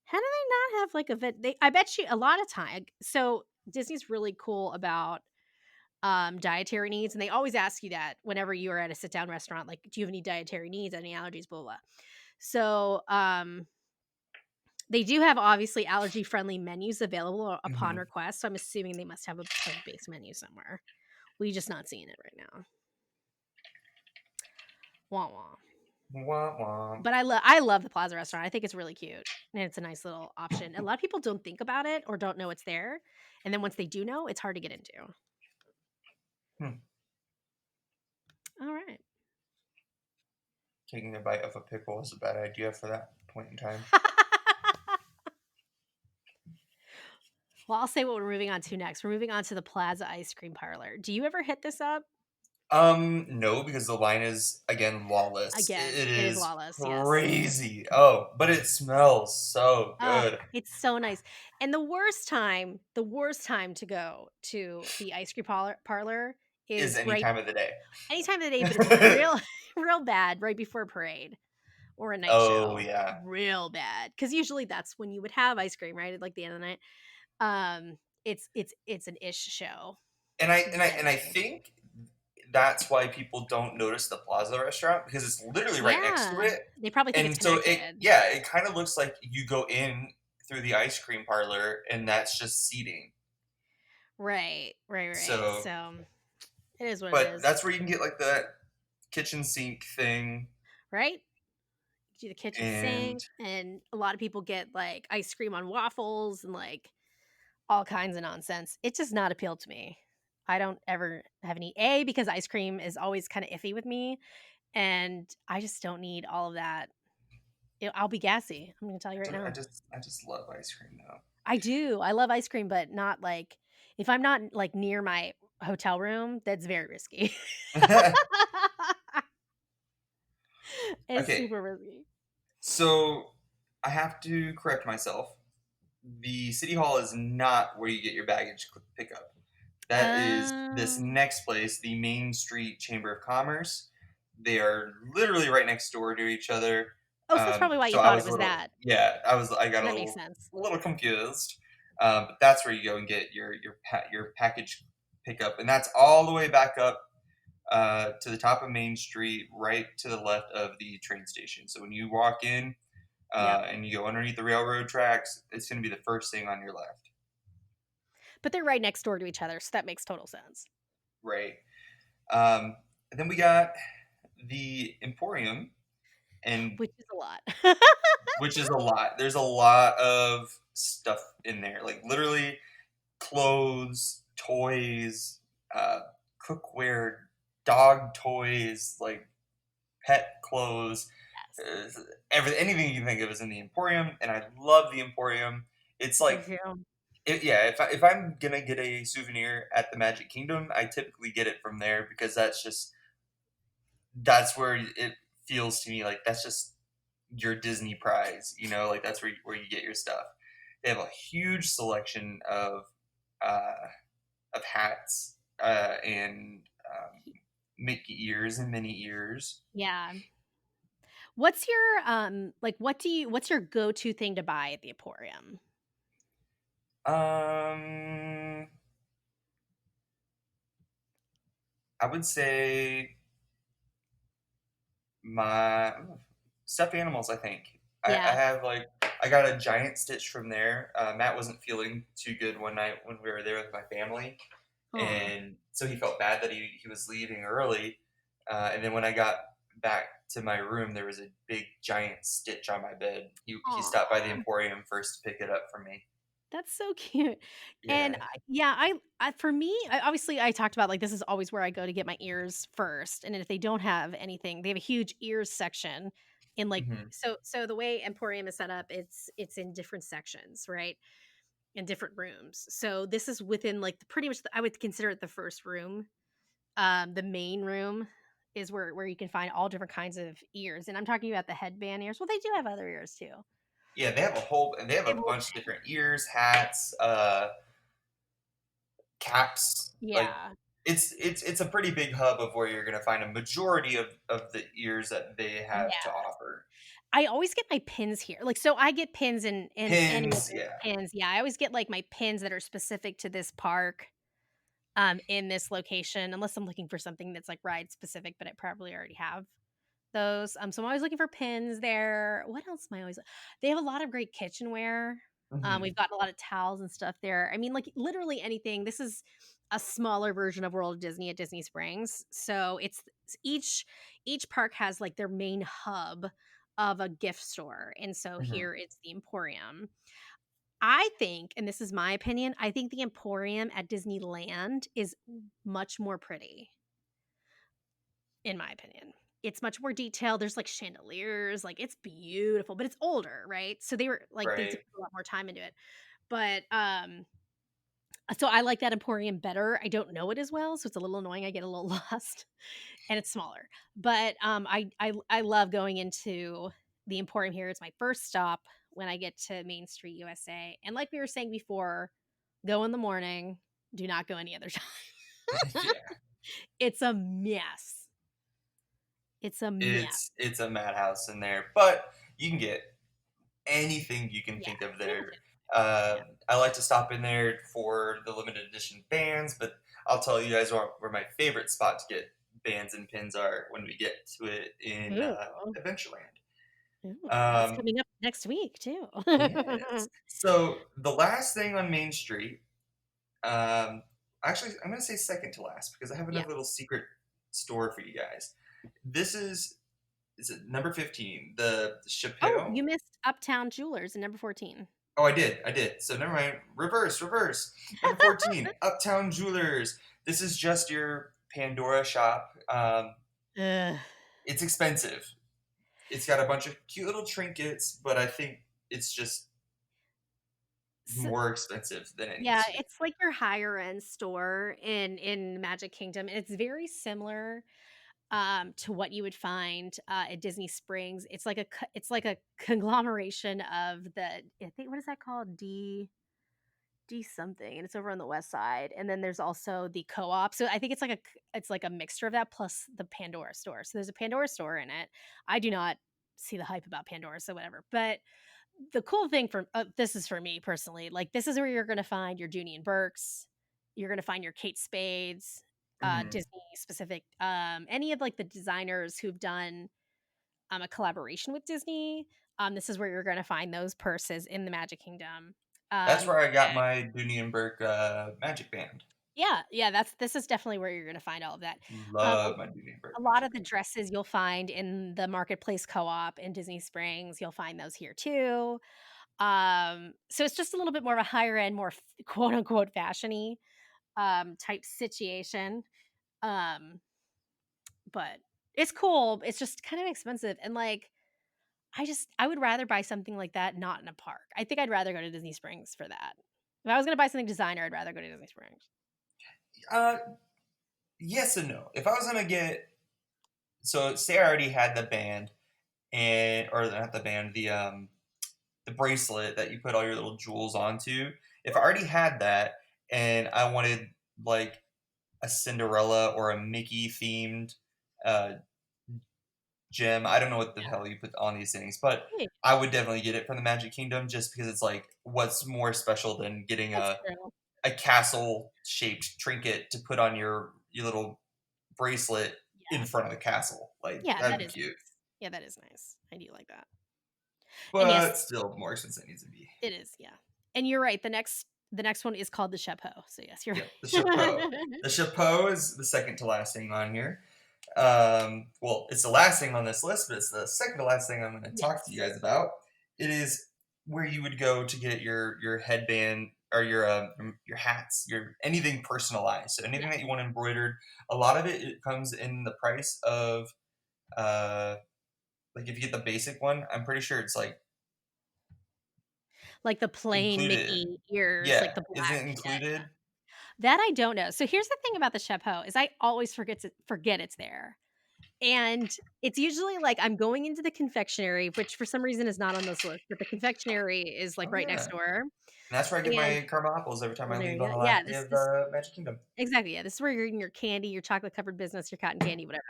How do they not have like a vet? I bet you a lot of time. So Disney's really cool about dietary needs, and they always ask you that whenever you are at a sit down restaurant. Like, do you have any dietary needs, any allergies, blah blah. So they do have obviously allergy friendly menus available upon Mhm. request. So I'm assuming they must have a plant based menu somewhere. We just not seeing it right now. Wah wah. Womp womp. But I love the Plaza restaurant. I think it's really cute, and it's a nice little option. A lot of people don't think about it or don't know it's there, and then once they do know, it's hard to get into. Hmm. All right. Taking a bite of a pickle is a bad idea for that point in time. Well, I'll say what we're moving on to next. We're moving on to the Plaza Ice Cream Parlor. Do you ever hit this up? No, because the line is again lawless. Again, It it is is lawless, yes. crazy. Oh, but it smells so Oh, good. it's so nice. And the worst time to go to the ice cream parlor Is is any right time of the day. any time of the day, but it's real real bad right before a parade or a night Oh show. yeah. Real bad, because usually that's when you would have ice cream, right? At, like, the end of the night. It's an ish show. And I Very. think that's why people don't notice the Plaza restaurant because it's literally right next to Yeah. it. They probably think it's And so connected. it kind of looks like you go in through the ice cream parlor and that's just seating. Right, right, right. So, So, it is what it but is, that's where you can get like the kitchen sink thing right? Do the kitchen and sink, and a lot of people get, like, ice cream on waffles and, like, all kinds of nonsense. It does not appeal to me. I don't ever have any because ice cream is always kinda iffy with me, and I just don't need all of that. I'll be gassy, I'm gonna tell you right now. I just love ice cream I do, I love ice cream, but not, like if I'm not, like, near my hotel room, that's very risky. though. It's Okay, super risky. so I have to correct myself. The city hall is not where you get your baggage pickup. That is this Um next place, the Main Street Chamber of Commerce. They are literally right next door to each other. Oh, so that's probably why So you I thought it was a was little, that. yeah, I got That makes sense. a little confused. But that's where you go and get your package pickup, and that's all the way back up to the top of Main Street, right to the left of the train station. So when you walk in Yep. and you go underneath the railroad tracks, it's going to be the first thing on your left, But they're right next door to each other, so that makes total sense. right? And then we got the Emporium, and Which is a lot. which is a lot. There's a lot of stuff in there, like literally clothes, toys, uh, cookware, dog toys, like pet clothes, Yes. uh, anything you can think of is in the Emporium, and I love the Emporium. It's Me like, too. yeah, if I'm gonna get a souvenir at the Magic Kingdom, I typically get it from there because that's where it feels to me like that's just your Disney prize, like that's where you get your stuff. They have a huge selection uh, of hats and Mickey ears and Minnie ears. Yeah. What's your, what's your go-to thing to buy at the Emporium? Um, I would say my stuffed animals. I think I Yeah. have like I got a giant Stitch from there. Matt wasn't feeling too good one night when we were there with my family, Aw. and so he felt bad that he was leaving early. And then when I got back to my room, there was a big giant Stitch on my bed. He stopped by the Aw. Emporium first to pick it up for me. That's so cute. And Yeah. yeah, for me, obviously I talked about like this is always where I go to get my ears first. And if they don't have anything, they have a huge ears section in like Hmm. so the way Emporium is set up, it's in different sections, right? In different rooms. So this is within like pretty much I would consider it the first room. The main room is where you can find all different kinds of ears. And I'm talking about the headband ears. Well, they do have other ears too. Yeah, they have They have a a whole bunch of different ears, hats, caps. Like yeah. it's a pretty big hub of where you're gonna find a majority of the ears that they have to Yeah. offer. I always get my pins here. Like, so I get pins in any of Pins, those yeah. pins. Yeah, I always get, like, my pins that are specific to this park, in this location, unless I'm looking for something that's, like, ride specific, but I probably already have those. So I'm always looking for pins there. What else am I always They have a lot of great kitchenware. We've Hmm. got a lot of towels and stuff there. I mean, like, literally anything. This is a smaller version of World of Disney at Disney Springs. So each park has, like, their main hub of a gift store, and so Hmm. here it's the Emporium. I think, and this is my opinion, I think the Emporium at Disneyland is much more pretty in my opinion. It's much more detailed. There's like chandeliers, like it's beautiful, but it's older, right? So they took Right. a lot more time into it. But So I like that Emporium better. I don't know it as well, so it's a little annoying. I get a little lost, and it's smaller. But I love going into the Emporium here. It's my first stop when I get to Main Street, USA. And like we were saying before, go in the morning. Do not go any other time. Yeah. It's a mess. It's a mess. It's a madhouse in there, but you can get anything you can Yeah, think of you there. yeah. I like to stop in there for the limited edition bands, but I'll tell you guys where my favorite spot to get bands and pins are when we get to it in Ooh, Adventureland. ooh, that's Um, coming up next week too. yes. So the last thing on Main Street, um, actually, I'm going to say second to last because I have Yeah. another little secret store for you guys. This is it number 15, the Oh, Chappelle. you missed Uptown Jewelers in number 14. Oh, I did. I did. So never mind. Reverse. Number 14, Uptown Jewelers. This is just your Pandora shop. Ugh. It's expensive. It's got a bunch of cute little trinkets, but I think it's just So more expensive than it yeah, needs to be. it's like your higher end store in Magic Kingdom, and it's very similar, to what you would find, at Disney Springs. It's like a conglomeration of the I think what is that called? D something, and it's over on the west side, and then there's also the co-op. So I think it's like a mixture of that plus the Pandora store. So there's a Pandora store in it. I do not see the hype about Pandora, so whatever. But the cool thing for this is for me personally, like, this is where you're gonna find your Junie and Burks, you're gonna find your Kate Spades, Mhm. Disney specific, any of, like, the designers who've done, a collaboration with Disney, this is where you're gonna find those purses in the Magic Kingdom, That's um, where I got my Dooney and Burke magic band. yeah, this is definitely where you're gonna find all of that. Um, Love my Dooney and a Burke lot magic of the band. dresses you'll find in the Marketplace Co-op in Disney Springs, you'll find those here too. So it's just a little bit more of a higher end, more quote unquote fashiony type situation. Um, but it's cool. It's just kind of expensive. And like I would rather buy something like that not in a park. I think I'd rather go to Disney Springs for that. If I was gonna buy something designer, I'd rather go to Disney Springs. Uh, yes and no. If I was gonna get, so say I already had the band and or not the band, the bracelet that you put all your little jewels onto. If I already had that and I wanted like a Cinderella or a Mickey themed uh, gem, I don't know what the hell you put on these things, but Yeah, I would definitely get it from the Magic Kingdom just because it's like what's more special than getting that's true. a castle shaped trinket to put on your little bracelet in Yeah. front of the castle. Like Yeah, that'd that be is cute. nice. Yeah, that is nice. I do like that. And yes, But still more expensive than it needs to be. it is, yeah. And you're right, the next one is called the Chapeau. So yes, you're Yep, the chapeau. right. The chapeau is the second to last thing on here. Well, it's the last thing on this list, but it's the second to last thing I'm going to talk to you Yes. guys about. It is where you would go to get your headband or your hats, your anything personalized. So Yeah. anything that you want embroidered. A lot of it comes in the price of uh, like if you get the basic one, I'm pretty sure it's like Like the plain included. Mickey ears, Yeah, like the isn't black it yeah, included? that I don't know. So here's the thing about the Chapeau is I always forget it's there. And it's usually like I'm going into the confectionery, which for some reason is not on this list, but the confectionery is like Oh right yeah, next and door. that's where I get And my caramel apples every time well, I there leave you on go. the Yeah, last day of Magic Kingdom. exactly. Yeah, this is where you're eating your candy, your chocolate covered business, your cotton candy, whatever.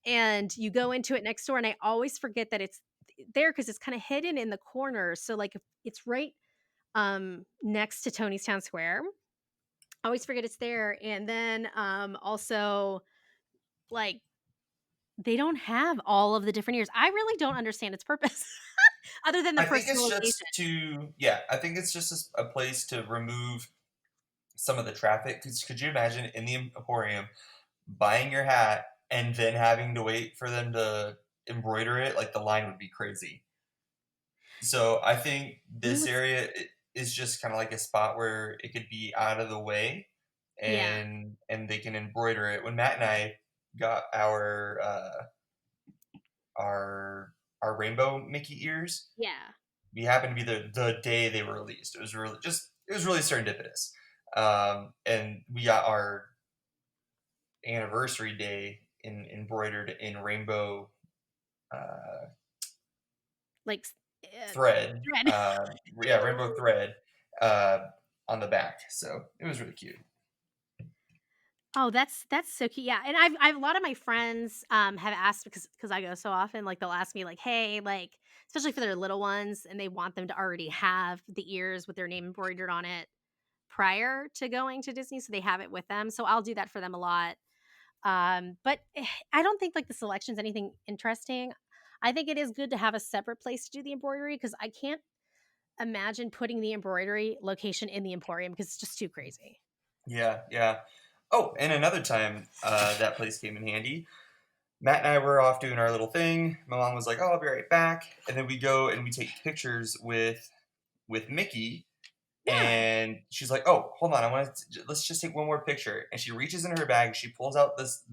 And you go into it next door, and I always forget that it's there because it's kind of hidden in the corner. So like if it's right next to Tony's Town Square. I always forget it's there. And then also like they don't have all of the different ears. I really don't understand its purpose other than the I think it's personalization. just to yeah, I think it's just a place to remove some of the traffic. 'Cause could you imagine in the Emporium buying your hat and then having to wait for them to embroider it? Like the line would be crazy. So I think We this would area is just kind of like a spot where it could be out of the way, yeah, and they can embroider it. When Matt and I got our our rainbow Mickey ears, yeah. we happened to be the day they were released. It was really serendipitous. And we got our anniversary day embroidered in rainbow uh, Like, thread. thread. Yeah, rainbow thread uh, on the back. So it was really cute. Oh, that's so cute. Yeah, and I've a lot of my friends, have asked because I go so often, like, they'll ask me, like, "Hey," like, especially for their little ones, and they want them to already have the ears with their name embroidered on it prior to going to Disney, so they have it with them, so I'll do that for them a lot. But I don't think, like, the selection's anything interesting. I think it is good to have a separate place to do the embroidery because I can't imagine putting the embroidery location in the Emporium because it's just too crazy. Yeah, yeah. Oh, and another time that place came in handy. Matt and I were off doing our little thing. My mom was like, "Oh, I'll be right back," and then we go and we take pictures with Mickey. Yeah, And she's like, "Oh, hold on, let's just take one more picture." And she reaches in her bag, she pulls out this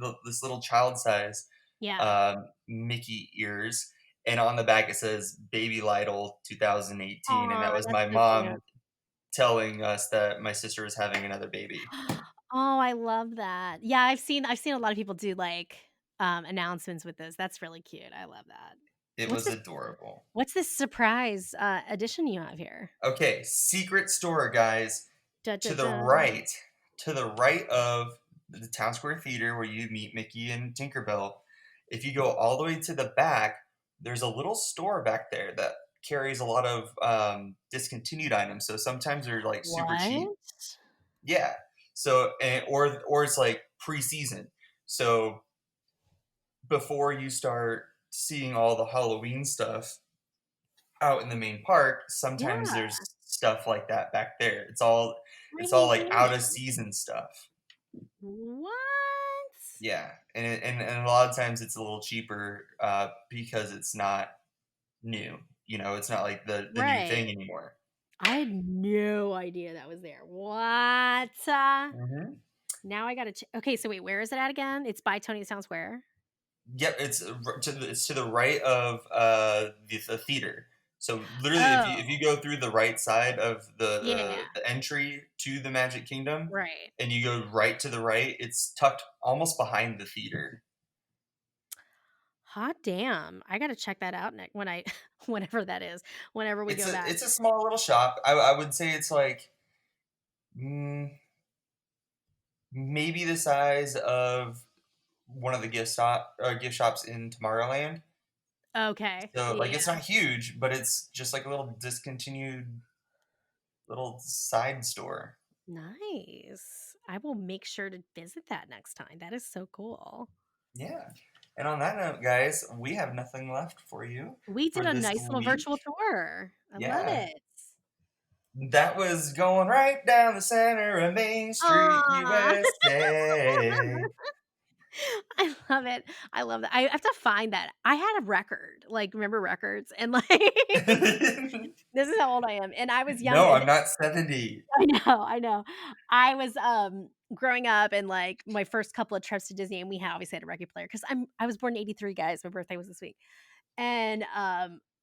little child size yeah. Mickey ears, and on the back it says "Baby Lytle 2018," and Aw, that was that's my so cute. mom telling us that my sister was having another baby. Oh, I love that. Yeah, I've seen a lot of people do, like, announcements with this. That's really cute. I love that. It What's was this adorable. what's this surprise, addition you have here? Okay, secret store, guys. Da da To the da. right, to the right of the Town Square Theater where you meet Mickey and Tinkerbell, if you go all the way to the back, there's a little store back there that carries a lot of discontinued items. So sometimes they're like super cheap. What? Yeah. So or it's like pre-season. So before you start seeing all the Halloween stuff out in the main park, sometimes Yeah, there's stuff like that back there. I It's all didn't like know out of that. season stuff. What? Yeah, and a lot of times it's a little cheaper because it's not new. You know, it's not like the new Right. thing anymore. I had no idea that was there. What? Hmm. Now I gotta okay, so wait, where is it at again? It's by Tony's Town Square? Yep, it's to the right of the theater. So literally, if Oh, you go through the right side of yeah, the entry to the Magic Kingdom, right. and you go right to the right, it's tucked almost behind the theater. Hot damn. I gotta check that out when I whenever that is, whenever we go back. It's a small little shop. I would say it's like mm, maybe the size of one of the gift shops in Tomorrowland. Okay. So like it's Yeah. not huge, but it's just like a little discontinued little side store. Nice. I will make sure to visit that next time. That is so cool. Yeah. And on that note, guys, we have nothing left for you We did for a this nice little week. virtual tour. I love Yeah. it. That was going right down the center of Main Street, Aw. USA. I love it. I love that. I have to find that. I had a record, like, remember records? And, like, this is how old I am, and I was young No, and I'm not 70. I know, I know. I was, growing up and, like, my first couple of trips to Disney, and we had obviously had a record player because I was born in '83, guys. My birthday was this week. And,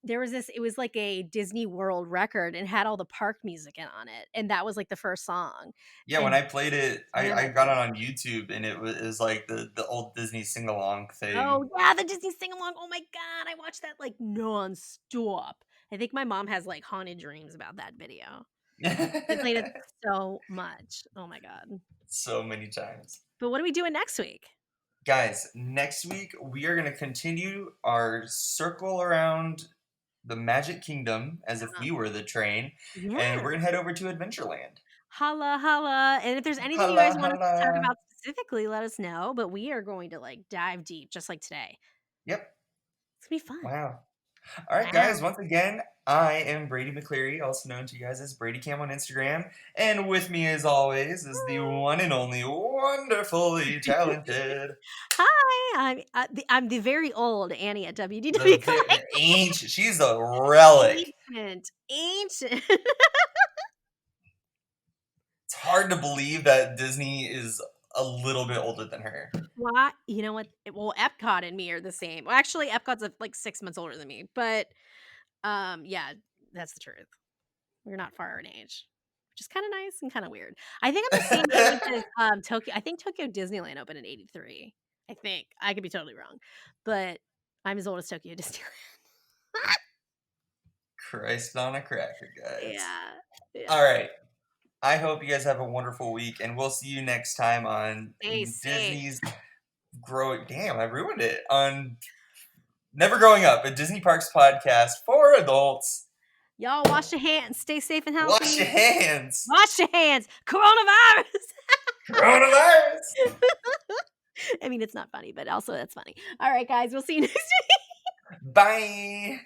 there was this it was like a Disney World record and had all the park music in on it, and that was, like, the first song. Yeah, when And I played it, man, I that got thing it on YouTube and it was like the old Disney sing along thing. oh, yeah, the Disney sing-along. Oh my god, I watched that, like, nonstop. I think my mom has, like, haunted dreams about that video. They played it so much. Oh my god. So many times. But what are we doing next week? Guys, next week we are going to continue our circle around the Magic Kingdom as if Uh, we were the train, and yeah. we're going to head over to Adventureland. Holla, holla, and if there's anything you Holla, guys want us holla. to talk about specifically, let us know, but we are going to, like, dive deep just like today. Yep. It's gonna be fun. Wow. All right, Wow. guys. Once again, I am Brady McCleary, also known to you guys as Brady Cam on Instagram, and with me, as always, is the one and only wonderfully talented, Hi, I'm the very old Annie at the WDW very ancient. She's a relic. Ancient. It's hard to believe that Disney is a little bit older than her. Why you know what? Well, Epcot and me are the same. Well, actually, Epcot's, like, 6 months older than me, but, yeah, that's the truth. We're not far in age. which is kind of nice and kind of weird. I think I'm the same age as Tokyo. I think Tokyo Disneyland opened in '83. I think I could be totally wrong, but I'm as old as Tokyo Disneyland. Christ on a cracker, guys. Yeah. All right. I hope you guys have a wonderful week, and we'll see you next time on Stay safe. Disney's Growing. Damn, I ruined it. On Never Growing Up, a Disney Parks podcast for adults. Y'all wash your hands. Stay safe and healthy. Wash your hands. Wash your hands. Coronavirus. Coronavirus. I mean, it's not funny, but also that's funny. All right, guys. We'll see you next week. Bye.